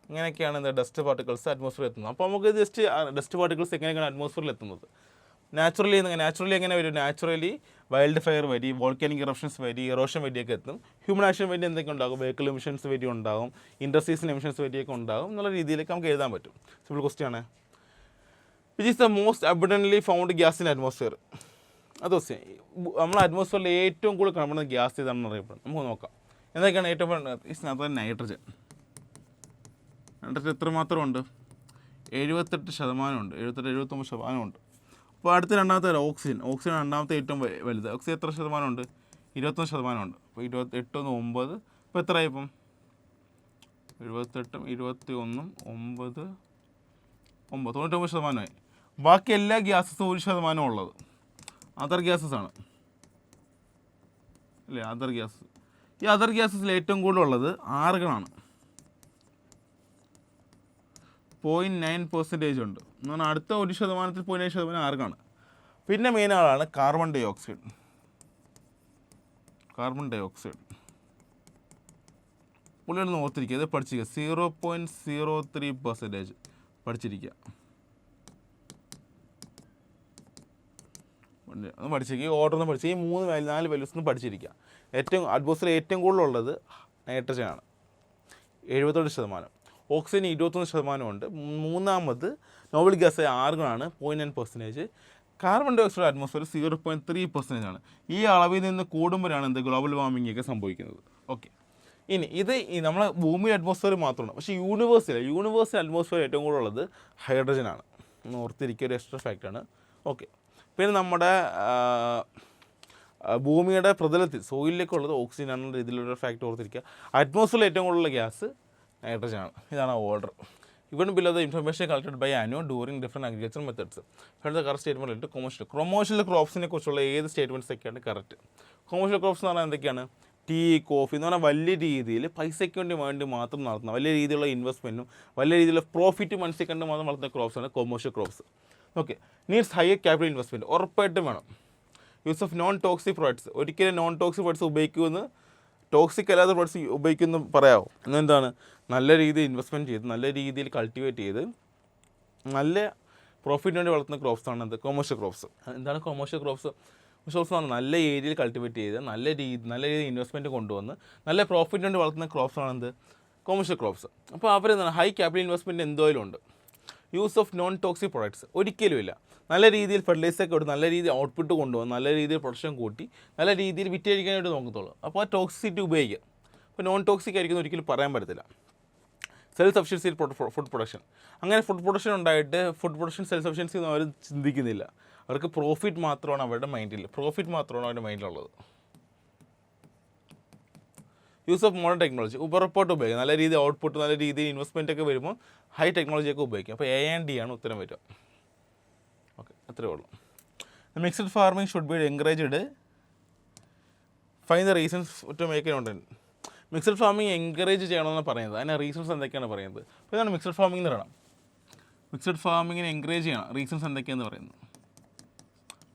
ഇങ്ങനെയൊക്കെയാണ് എന്താ ഡസ്റ്റ് പാർട്ടിക്കിൾസ് അറ്റ്മോസ്ഫിയർ എത്തുന്നത്. അപ്പോൾ നമുക്ക് ജസ്റ്റ് ഡസ്റ്റ് പാർട്ടിക്കിൾസ് എങ്ങനെയൊക്കെയാണ് അറ്റ്മോസ്ഫിയറിൽ എത്തുന്നത്? നാച്ചുറലി എങ്ങനെ വരും? നാച്ചുറലി വൈൽഡ് ഫയർ വഴി, വോൾക്കാനിക് ഇറപ്ഷൻസ് വഴി, ഇറോഷൻ വഴിയൊക്കെ എത്തും. ഹ്യൂമൻ ആക്ഷൻ വഴി എന്തൊക്കെ ഉണ്ടാകും? വെഹിക്കിൾ എമിഷൻസ് വഴി ഉണ്ടാകും, ഇൻഡസ്ട്രീസിന് എമിഷൻസ് വഴിയൊക്കെ ഉണ്ടാകും എന്നുള്ള രീതിയിലേക്ക് നമുക്ക് എഴുതാൻ പറ്റും. സിമ്പിൾ ക്വസ്റ്റ്യൻ ആണ്. Which is the most abundantly found gas in atmosphere? അത് ക്വസ്റ്റ്യൻ. നമ്മൾ അറ്റ്മോസ്ഫിയറിൽ ഏറ്റവും കൂടുതൽ കാണുന്ന ഗ്യാസ് ഇതാണെന്ന് അറിയപ്പെടുന്നത്. നമുക്ക് നോക്കാം എന്തൊക്കെയാണ് ഏറ്റവും നൈട്രജൻ. നൈട്രജൻ എത്രമാത്രം ഉണ്ട്? 78%. 79%. അപ്പോൾ അടുത്ത രണ്ടാമത്തെ ഓക്സിജൻ. ഓക്സിജൻ രണ്ടാമത്തെ ഏറ്റവും വലുത്. ഓക്സിജൻ എത്ര ശതമാനമുണ്ട്? 21%. അപ്പോൾ 28 9. ഇപ്പോൾ എത്രയായി ഇപ്പം? 78 21 9 99%. ബാക്കി എല്ലാ ഗ്യാസസും 1% ഉള്ളത് അതർ ഗ്യാസസ് ആണ് അല്ലേ? Other gases. ഈ അതർ ഗ്യാസസിൽ ഏറ്റവും കൂടുതലുള്ളത് ആർഗണാണ്. 0.9% ഉണ്ട് എന്ന് പറഞ്ഞാൽ അടുത്ത 1%, 0.9% ആർഗാണ്. പിന്നെ മെയിൻ ആളാണ് കാർബൺ ഡൈ ഓക്സൈഡ്. പുള്ളിയൊന്ന് ഓർത്തിരിക്കുക, ഇത് പഠിച്ചിരിക്കുക. 0.03% പഠിച്ചിരിക്കുക. ഒന്ന് പഠിച്ചിരിക്കുക, ഈ ഓർഡർ ഒന്ന് പഠിച്ചിരിക്കുക. ഈ 4 വാല്യൂസ് ഒന്ന് പഠിച്ചിരിക്കുക. അറ്റ്മോസ്ഫിയർ ഏറ്റവും കൂടുതലുള്ളത് നൈട്രജനാണ് 78%. ഓക്സിജൻ 21% ഉണ്ട്. മൂന്നാമത് നോബൽ ഗ്യാസ് ആർഗണാണ് 0.9%. കാർബൺ ഡൈ ഓക്സൈഡ് അറ്റ്മോസ്ഫിയർ 0.3% ആണ്. ഈ അളവിൽ നിന്ന് കൂടുമ്പോഴാണ് എന്ത് ഗ്ലോബൽ വാർമിംഗ് ഒക്കെ സംഭവിക്കുന്നത്. ഓക്കെ, ഇനി ഇത് നമ്മളെ ഭൂമിയുടെ അറ്റ്മോസ്ഫിയർ മാത്രമാണ്. പക്ഷേ യൂണിവേഴ്സിൽ അറ്റ്മോസ്ഫിയർ ഏറ്റവും കൂടുതലുള്ളത് ഹൈഡ്രജനാണ്. ഒന്ന് ഓർത്തിരിക്കുക, ഒരു എക്സ്ട്രാ ഫാക്റ്റാണ്. ഓക്കെ, പിന്നെ നമ്മുടെ ഭൂമിയുടെ പ്രതലത്തിൽ സോയിലിലേക്കുള്ളത് ഓക്സിജൻ ആണെന്ന രീതിയിലുള്ള ഫാക്റ്റ് ഓർത്തിരിക്കുക. അറ്റ്മോസ്ഫിയറിൽ ഏറ്റവും കൂടുതലുള്ള ഗ്യാസ് നൈട്രജനാണ്. ഇതാണ് order. Even below the information collected by ANU during different agricultural methods. Find the correct statement related to commercial ക്രോപ്സിനെ കുറിച്ചുള്ള ഏത് സ്റ്റേറ്റ്മെൻറ്റ്സ് ഒക്കെയാണ് കറക്റ്റ്? കൊമേഴ്ഷ്യൽ ക്രോപ്സ് എന്ന് പറഞ്ഞാൽ എന്തൊക്കെയാണ്? ടീ, കോഫി എന്ന് പറഞ്ഞാൽ വലിയ രീതിയിൽ പൈസയ്ക്ക് വേണ്ടി മാത്രം നടത്തുന്ന വലിയ രീതിയിലുള്ള ഇൻവെസ്റ്റ്മെൻറ്റും വലിയ രീതിയിലുള്ള പ്രോഫിറ്റ് മനസ്സിൽ കണ്ട് മാത്രം വളർത്തുന്ന ക്രോപ്സാണ് commercial crops. Okay, needs higher capital investment ഉറപ്പായിട്ടും വേണം. Use of non toxic products. ഒരിക്കലും നോൺ ടോക്സിക് പ്രോഡക്ട്സ് ഉപയോഗിക്കുമെന്ന്, ടോക്സിക് അല്ലാത്ത പ്രോഡക്ട്സ് ഉപയോഗിക്കുമെന്ന് പറയാമോ? എന്നെന്താണ്? നല്ല രീതിയിൽ ഇൻവെസ്റ്റ്മെൻറ്റ് ചെയ്ത് നല്ല രീതിയിൽ കൾട്ടിവേറ്റ് ചെയ്ത് നല്ല പ്രോഫിറ്റിന് വേണ്ടി വളർത്തുന്ന ക്രോപ്സാണ് എന്ത്? Commercial crops. എന്താണ് കൊമേഴ്ഷ്യൽ ക്രോപ്സ്? ക്രോപ്സ് ആണ് നല്ല ഏരിയയിൽ കൾട്ടിവേറ്റ് ചെയ്ത് നല്ല രീതിയിൽ ഇൻവെസ്റ്റ്മെൻറ്റ് കൊണ്ടുവന്ന് നല്ല പ്രോഫിറ്റിന് വേണ്ടി വളർത്തുന്ന ക്രോപ്സാണ് എന്ത്? Commercial crops. അപ്പോൾ അവരെന്താണ്? ഹൈ ക്യാപിറ്റൽ ഇൻവെസ്റ്റ്മെൻറ്റ് എന്തോലും ഉണ്ട്. Use of non toxic products ഒരിക്കലുമില്ല. നല്ല രീതിയിൽ ഫെർട്ടിലൈസറൊക്കെ കൊടുത്ത് നല്ല രീതിയിൽ ഔട്ട്പുട്ട് കൊണ്ടുപോകും, നല്ല രീതിയിൽ പ്രൊഡക്ഷൻ കൂട്ടി നല്ല രീതിയിൽ വിറ്റഴിക്കാനായിട്ട് നോക്കത്തുള്ളൂ. അപ്പോൾ ആ ടോക്സിസിറ്റി ഉപയോഗിക്കുക. അപ്പോൾ നോൺ ടോക്സിക് ആയിരിക്കും ഒരിക്കലും പറയാൻ പറ്റത്തില്ല. Self sufficiency food production. അങ്ങനെ ഫുഡ് പ്രൊഡക്ഷൻ ഉണ്ടായിട്ട് ഫുഡ് പ്രൊഡക്ഷൻ സെൽഫ് സഫിഷ്യൻസി ഒന്നും അവർ ചിന്തിക്കുന്നില്ല. അവർക്ക് പ്രോഫിറ്റ് മാത്രമാണ് അവരുടെ മൈൻഡിലുള്ളത്. യൂസ് ഓഫ് മോഡേൺ ടെക്നോളജി ഉപറിപ്പോട്ട് ഉപയോഗിക്കുക. നല്ല രീതിയിൽ ഔട്ട്പുട്ട് നല്ല രീതിയിൽ ഇൻവെസ്റ്റ്മെൻ്റ് ഒക്കെ വരുമ്പോൾ ഹൈ ടെക്നോളജിയൊക്കെ ഉപയോഗിക്കും. അപ്പോൾ A&D ആണ് ഉത്തരം വരിക. ഓക്കെ, അത്രയേ ഉള്ളൂ. Mixed farming should be encouraged. Find the reasons to make a content. Mixed farming encourage ചെയ്യണമെന്ന് പറയുന്നത്. അതിൻ്റെ റീസൺസ് എന്തൊക്കെയാണ് പറയുന്നത്? അപ്പോൾ ഇതാണ് മിക്സഡ് ഫാർമിംഗ് എന്ന് പറയണം. മിക്സഡ് ഫാർമിങ്ങിനെ എൻകറേജ് ചെയ്യണം. റീസൺസ് എന്തൊക്കെയാണെന്ന് പറയുന്നത്.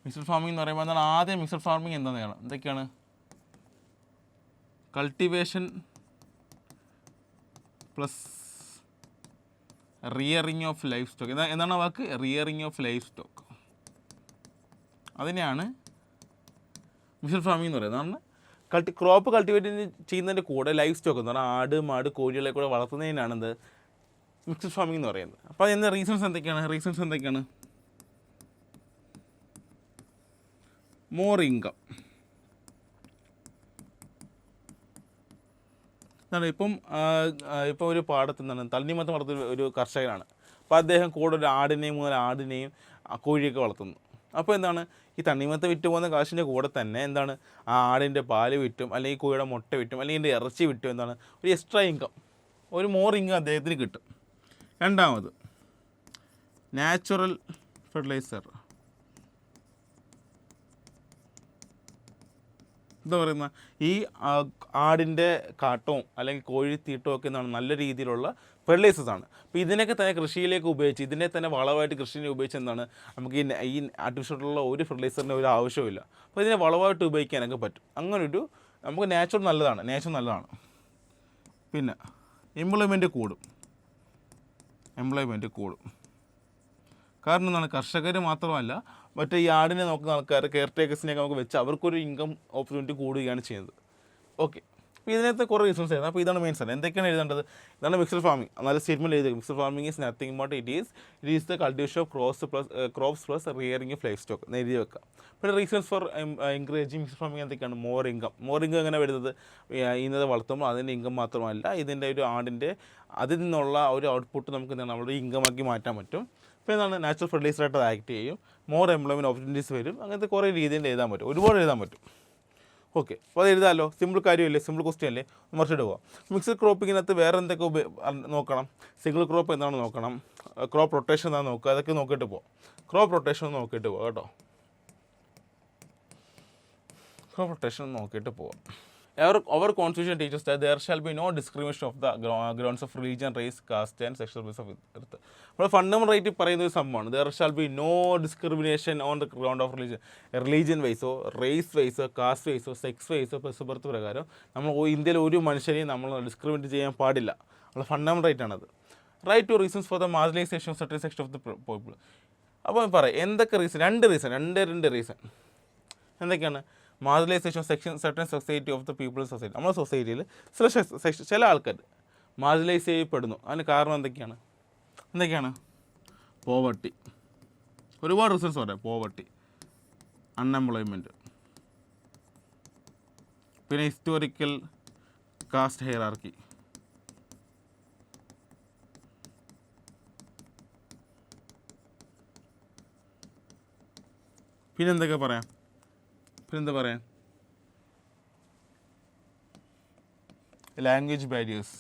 മിക്സഡ് ഫാർമിംഗ് എന്ന് പറയുമ്പോൾ എന്താണ്? ആദ്യം മിക്സഡ് ഫാർമിംഗ് എന്താണെന്ന് ചെയ്യണം. എന്തൊക്കെയാണ്? Cultivation plus rearing of livestock. എന്താണ് വാക്ക്? Rearing of livestock. അതിനെയാണ് മിക്സഡ് ഫാർമിംഗ് എന്ന് പറയുന്നത്. കാരണം ക്രോപ്പ് കൾട്ടിവേറ്റ് ചെയ്യുന്നതിൻ്റെ കൂടെ ലൈഫ് സ്റ്റോക്ക് എന്ന് പറഞ്ഞാൽ ആട്, മാട്, കോഴികളെ കൂടെ വളർത്തുന്നതിനാണ് എന്ത്? മിക്സഡ് ഫാർമിംഗ് എന്ന് പറയുന്നത്. അപ്പോൾ അതിൻ്റെ റീസൺസ് എന്തൊക്കെയാണ്? More income. ഇപ്പം ഒരു പാടത്ത് നിന്നാണ് തണ്ണിമത്തം വളർത്തുന്ന ഒരു കർഷകനാണ്. അപ്പോൾ അദ്ദേഹം കൂടെ ഒരു ആടിനെയും കോഴിയൊക്കെ വളർത്തുന്നു. അപ്പോൾ എന്താണ്? ഈ തണ്ണിമത്തം വിറ്റ് പോകുന്ന കാശിൻ്റെ കൂടെ തന്നെ എന്താണ്? ആ ആടിൻ്റെ പാല് വിറ്റും അല്ലെങ്കിൽ കോഴിയുടെ മുട്ട വിറ്റും അല്ലെങ്കിൽ ഇതിൻ്റെ ഇറച്ചി വിറ്റും എന്താണ്? ഒരു എക്സ്ട്രാ ഇൻകം, ഒരു മോർ ഇൻകം അദ്ദേഹത്തിന് കിട്ടും. രണ്ടാമത് നാച്ചുറൽ ഫെർട്ടിലൈസർ. എന്താ പറയുന്ന ഈ ആടിൻ്റെ കാട്ടവും അല്ലെങ്കിൽ കോഴിത്തീട്ടവും ഒക്കെ എന്താണ് നല്ല രീതിയിലുള്ള ഫെർട്ടിലൈസേഴ്സ് ആണ്. അപ്പോൾ ഇതിനൊക്കെ തന്നെ കൃഷിയിലേക്ക് ഉപയോഗിച്ച് ഇതിനെ തന്നെ വളമായിട്ട് കൃഷിയെ ഉപയോഗിച്ച് എന്താണ് നമുക്ക് ഈ ആർട്ടിഫിഷ്യലുള്ള ഒരു ഫെർട്ടിലൈസറിൻ്റെ ഒരു ആവശ്യമില്ല. അപ്പോൾ ഇതിനെ വളമായിട്ട് ഉപയോഗിക്കാനൊക്കെ പറ്റും. അങ്ങനൊരു നമുക്ക് നേച്ചർ നല്ലതാണ്. പിന്നെ എംപ്ലോയ്മെൻറ്റ് കൂടും. കാരണം എന്താണ് കർഷകർ മാത്രമല്ല മറ്റേ ഈ ആടിനെ നോക്കുന്ന ആൾക്കാർ കെയർ ടേക്കേഴ്സിനെയൊക്കെ നമുക്ക് വെച്ച് അവർക്കൊരു ഇൻകം ഓപ്പർച്യൂണിറ്റി കൂടുകയാണ് ചെയ്യുന്നത്. ഓക്കെ, അപ്പോൾ ഇതിനകത്ത് കുറേ റീസൺസ് ആയിരുന്നു. അപ്പോൾ ഇതാണ് മെയിൻ സാധനം. എന്തൊക്കെയാണ് എഴുതേണ്ടത്? ഇതാണ് മിക്സഡ് ഫാമിംഗ്. നല്ല സ്റ്റേറ്റ്മെൻറ്റ് എഴുതുക. Mixed farming is nothing but it is the cultivation of crops plus rearing of life stock എന്ന് എഴുതി വെക്കുക. പിന്നെ reasons for encouraging mixed farming എന്തൊക്കെയാണ്? മോർ ഇൻകം എങ്ങനെ വരുന്നത്? ഇന്നത് വളർത്തുമ്പോൾ അതിൻ്റെ ഇൻകം മാത്രമല്ല ഇതിൻ്റെ ഒരു ആടിൻ്റെ അതിൽ നിന്നുള്ള ഒരു ഔട്ട്പുട്ട് നമുക്ക് എന്താണ് നമ്മുടെ ഇൻകമാക്കി മാറ്റാൻ പറ്റും. ഇപ്പോൾ എന്താണ് നാച്ചുറൽ ഫെർട്ടിലൈസറായിട്ട് അത് ആക്ട് ചെയ്യും. മോർ എംപ്ലോയ്മെൻറ്റ് ഓപ്പർച്യൂണിറ്റീസ് വരും. അങ്ങനത്തെ കുറേ രീതിയിൽ എഴുതാൻ പറ്റും. ഒരുപാട് എഴുതാൻ പറ്റും. ഓക്കെ, അപ്പോൾ അത് എഴുതാമല്ലോ. സിമ്പിൾ കാര്യമല്ലേ, സിമ്പിൾ ക്വസ്റ്റ്യൻ അല്ലേ, മറിച്ചിട്ട് പോവാം. മിക്സഡ് ക്രോപ്പിങ്ങിനകത്ത് വേറെ എന്തൊക്കെ നോക്കണം? സിംഗിൾ ക്രോപ്പ് എന്താണെന്ന് നോക്കണം. ക്രോപ്പ് റൊട്ടേഷൻ എന്താണെന്ന് നോക്കുക. അതൊക്കെ നോക്കിയിട്ട് പോവാം. ക്രോപ്പ് റൊട്ടേഷൻ നോക്കിയിട്ട് പോവാം കേട്ടോ. ക്രോപ്പ് റൊട്ടേഷൻ നോക്കിയിട്ട് പോവാം. Our constitution teaches that there shall be no discrimination of the grounds of religion, race, caste and sexual basis of earth. നമ്മൾ ഫണ്ടമെൻ്റൽ റൈറ്റ് പറയുന്ന ഒരു സംഭവമാണ്. there shall be no discrimination on the ground of religion വൈസോ race വൈസോ caste വൈസോ sex വൈസോ place birth പ്രകാരം നമ്മൾ ഇന്ത്യയിൽ ഒരു മനുഷ്യനെയും നമ്മൾ ഡിസ്ക്രിമിനേറ്റ് ചെയ്യാൻ പാടില്ല. നമ്മൾ ഫണ്ടമെൻ്റൽ റൈറ്റ് ആണത്. Write two reasons for the marginalisation of certain section of the people. അപ്പോൾ പറയാം എന്തൊക്കെ റീസൺ? രണ്ട് റീസൺ എന്തൊക്കെയാണ്? Marginalisation certain society of the peoples society. നമ്മുടെ സൊസൈറ്റിയിൽ ചില ആൾക്കാർ മാർജിനലൈസ് ചെയ്യപ്പെടുന്നു. അതിന് കാരണം എന്തൊക്കെയാണ്? പോവർട്ടി. ഒരുപാട് റീസൺസ് പറയാം. പോവർട്ടി, അൺഎംപ്ലോയ്മെൻറ്റ്, പിന്നെ ഹിസ്റ്റോറിക്കൽ കാസ്റ്റ് ഹൈറാർക്കി, പിന്നെന്താ പറയാം? Language barriers.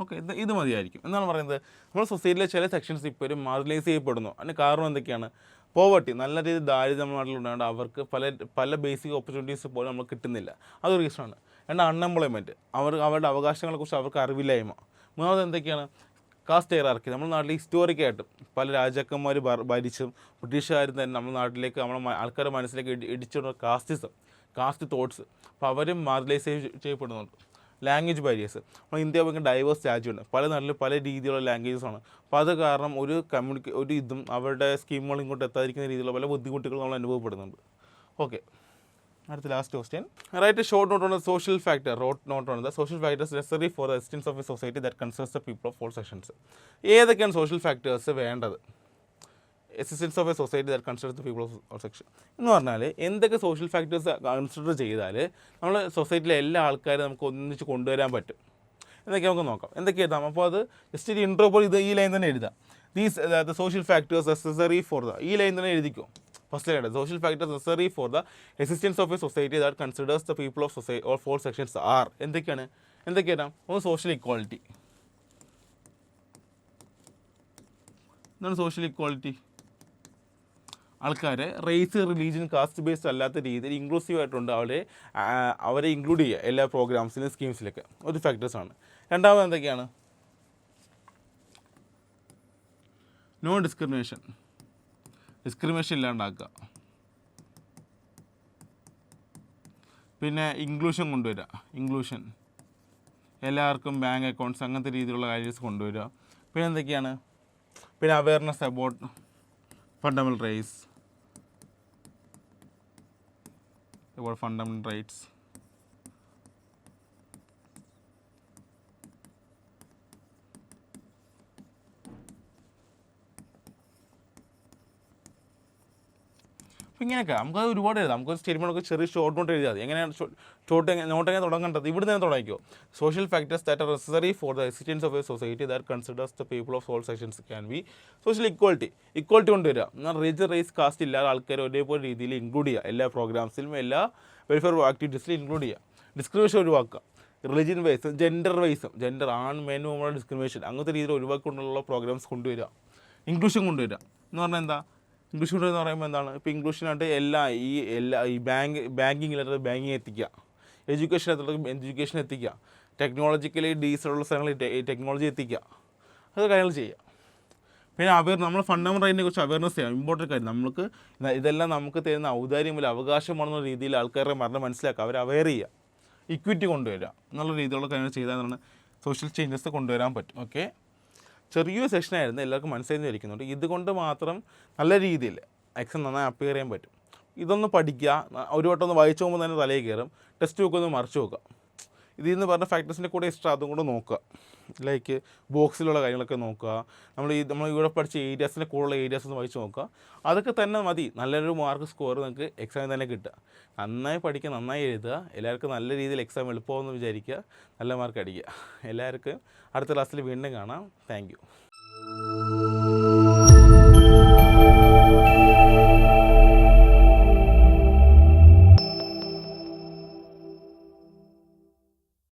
ഓക്കെ, ഇത് മതിയായിരിക്കും എന്നാണ് പറയുന്നത്. നമ്മുടെ സൊസൈറ്റിയിലെ ചില സെക്ഷൻസ് ഇപ്പോഴും മാർജിനലൈസ് ചെയ്യപ്പെടുന്നു. അതിന് കാരണം എന്തൊക്കെയാണ്? പോവർട്ടി, നല്ല രീതിയിൽ ദാരിദ്ര്യം നമ്മുടെ നാട്ടിലുണ്ടായത് അവർക്ക് പല ബേസിക് ഓപ്പർച്യൂണിറ്റീസ് പോലും നമുക്ക് കിട്ടുന്നില്ല. അതൊരു റീസണാണ്. അൺഎംപ്ലോയ്മെൻറ്റ്, അവരുടെ അവകാശങ്ങളെക്കുറിച്ച് അവർക്ക് അറിവില്ലായ്മ. മൂന്നാമത് എന്തൊക്കെയാണ്? Caste hierarchy. നമ്മുടെ നാട്ടിൽ ഹിസ്റ്റോറിക്കായിട്ടും പല രാജാക്കന്മാർ ഭരിച്ചും ബ്രിട്ടീഷുകാരും തന്നെ നമ്മുടെ നാട്ടിലേക്ക് ആൾക്കാരുടെ മനസ്സിലേക്ക് ഇടിച്ചുള്ള കാസ്റ്റ് തോട്ട്സ്. അപ്പോൾ അവരും മാർജിനലൈസ് ചെയ്യപ്പെടുന്നുണ്ട്. Language barriers. നമ്മൾ ഇന്ത്യ ഭയങ്കര ഡൈവേഴ്സ് രാജ്യമുണ്ട്. പല നാട്ടിലും പല രീതിയിലുള്ള ലാംഗ്വേജസാണ്. അപ്പോൾ അത് കാരണം ഒരു ഇതും അവരുടെ സ്കീമുകൾ ഇങ്ങോട്ട് എത്താതിരിക്കുന്ന രീതിയിലുള്ള പല ബുദ്ധിമുട്ടുകളും നമ്മൾ അനുഭവപ്പെടുന്നുണ്ട്. ഓക്കെ, അടുത്ത last question. Write a short note on the social factor. Note on the social factors necessary for the existence of a society that concerns the people of all sections. ഏതൊക്കെയാണ് സോഷ്യൽ ഫാക്ടേഴ്സ് വേണ്ടത്? Existence of a society that considers the people of all section എന്ന് പറഞ്ഞാൽ എന്തൊക്കെ social factors consider ചെയ്താൽ നമ്മൾ സൊസൈറ്റിയിലെ എല്ലാ ആൾക്കാരും നമുക്ക് ഒന്നിച്ച് കൊണ്ടുവരാൻ പറ്റും എന്നൊക്കെ നമുക്ക് നോക്കാം. എന്തൊക്കെ എഴുതാം? അപ്പോൾ അത് ജസ്റ്റ് ഒരു ഇൻട്രോ പോലെ ഈ ലൈൻ തന്നെ എഴുതാം. The social factors necessary for the, ഈ ലൈൻ തന്നെ എഴുതിക്കോ. First line social factors necessary for the existence of a society that considers the people of society or for sections are. എന്തൊക്കെയാണ്? ഒന്ന് സോഷ്യൽ ഇക്വാളിറ്റി. എന്താണ് social equality? ആൾക്കാരെ race, religion, caste based അല്ലാത്ത രീതിയിൽ inclusive ആയിട്ടുണ്ട് അവരെ ഇൻക്ലൂഡ് ചെയ്യുക എല്ലാ പ്രോഗ്രാംസിലും സ്കീംസിലൊക്കെ. ഒരു ഫാക്ടേഴ്സാണ്. രണ്ടാമത് എന്തൊക്കെയാണ്? നോ ഡിസ്ക്രിമിനേഷൻ ഇല്ലാണ്ടാക്കുക. പിന്നെ ഇൻക്ലൂഷൻ കൊണ്ടുവരിക. എല്ലാവർക്കും ബാങ്ക് അക്കൗണ്ട്സ് അങ്ങനത്തെ രീതിയിലുള്ള കാര്യസ് കൊണ്ടുവരിക. പിന്നെ എന്തൊക്കെയാണ്? പിന്നെ അവയർനെസ് അബൌട്ട് ഫണ്ടമെൻ്റൽ റൈറ്റ്സ്, അപ്പോൾ ഇങ്ങനെയൊക്കെ നമുക്കത് ഒരുപാട് എഴുതാം. നമുക്കൊരു സ്റ്റേറ്റ്മെൻറ്റൊക്കെ ചെറിയ ഷോർട്ട് നോട്ട് എഴുതിയാൽ മതി. എങ്ങനെയാണ് നോട്ട് എങ്ങനെ തുടങ്ങേണ്ടത്? ഇവിടെ തന്നെ തുടങ്ങിക്കോ. Social factors that are necessary for the existence of a society that considers the people of all sections can be social equality കൊണ്ടുവരിക. എന്നാൽ റിലീജിയൻ, റേസ്, കാസ്റ്റ് ഇല്ലാതെ ആൾക്കാർ ഒരേപോലെ രീതിയിൽ ഇൻക്ലൂഡ് ചെയ്യുക. എല്ലാ പ്രോഗ്രാംസിലും എല്ലാ വെൽഫെയർ ആക്ടിവിറ്റീസിലും ഇൻക്ലൂഡ് ചെയ്യുക. ഡിസ്ക്രിമിനേഷൻ ഒഴിവാക്കുക. റിലിജിയൻ വൈസും ജെൻഡർ ആൺ മെൻ വുമൺ ഡിസ്ക്രിമിനേഷൻ അങ്ങനത്തെ രീതിയിൽ ഒഴിവാക്കിക്കൊണ്ടുള്ള പ്രോഗ്രാംസ് കൊണ്ടുവരിക. ഇൻക്ലൂഷൻ കൊണ്ടുവരിക എന്ന് പറഞ്ഞാൽ എന്താ? ഇംഗ്ലീഷ് കൊണ്ടുവരിക പറയുമ്പോൾ എന്താണ്? ഇപ്പോൾ ഇൻക്ലൂഷനായിട്ട് ഈ ബാങ്കിങ്ങിലുള്ള ബാങ്കിങ് എത്തിക്കുക, എഡ്യൂക്കേഷൻ എത്തിക്കുക, ടെക്നോളജിക്കലി ഡീസലുള്ള സ്ഥലങ്ങളിൽ ടെക്നോളജി എത്തിക്കുക, അത് കാര്യങ്ങൾ ചെയ്യുക. പിന്നെ നമ്മൾ ഫണ്ടമെൻ്റൽ റൈറ്റിനെ കുറിച്ച് അവയർനെസ് ചെയ്യാം. ഇമ്പോർട്ടൻറ്റ് കാര്യം നമുക്ക് ഇതെല്ലാം നമുക്ക് തരുന്ന ഔദാര്യമല്ല അവകാശമാണെന്ന രീതിയിൽ ആൾക്കാരുടെ മരണം മനസ്സിലാക്കുക, അവരെ അവെയർ ചെയ്യുക, ഇക്വിറ്റി കൊണ്ടുവരിക എന്നുള്ള രീതിയിലുള്ള കാര്യങ്ങൾ ചെയ്താൽ സോഷ്യൽ ചേഞ്ചസ് കൊണ്ടുവരാൻ പറ്റും. ഓക്കെ, ചെറിയൊരു സെഷനായിരുന്നു, എല്ലാവർക്കും മനസ്സിലായി ഇരിക്കുന്നുണ്ട്. ഇതുകൊണ്ട് മാത്രം നല്ല രീതിയിൽ എക്സാം നന്നായി അപ്പിയർ ചെയ്യാൻ പറ്റും. ഇതൊന്ന് പഠിക്കുക, ഒരു വട്ടം ഒന്ന് വായിച്ചു പോകുമ്പോൾ തന്നെ തലയിൽ കയറും. ടെക്സ്റ്റ് ബുക്ക് ഒന്ന് മറിച്ച് നോക്കുക, ഇതിൽ നിന്ന് പറഞ്ഞ ഫാക്ടേഴ്സിൻ്റെ കൂടെ എക്സ്ട്രാ അതും കൂടെ നോക്കുക. ലൈക്ക് ബോക്സിലുള്ള കാര്യങ്ങളൊക്കെ നോക്കുക, നമ്മൾ ഇവിടെ പഠിച്ച ഏരിയാസിൻ്റെ കൂടെയുള്ള ഏരിയാസ് ഒന്ന് വായിച്ച് നോക്കുക. അതൊക്കെ തന്നെ മതി നല്ലൊരു മാർക്ക് സ്കോർ നിങ്ങൾക്ക് എക്സാമിൽ തന്നെ കിട്ടുക. നന്നായി പഠിക്കുക, നന്നായി എഴുതുക, എല്ലാവർക്കും നല്ല രീതിയിൽ എക്സാം എളുപ്പമെന്ന് വിചാരിക്കുക, നല്ല മാർക്ക് അടിക്കുക. എല്ലാവർക്കും അടുത്ത ക്ലാസ്സിൽ വീണ്ടും കാണാം. Thank you.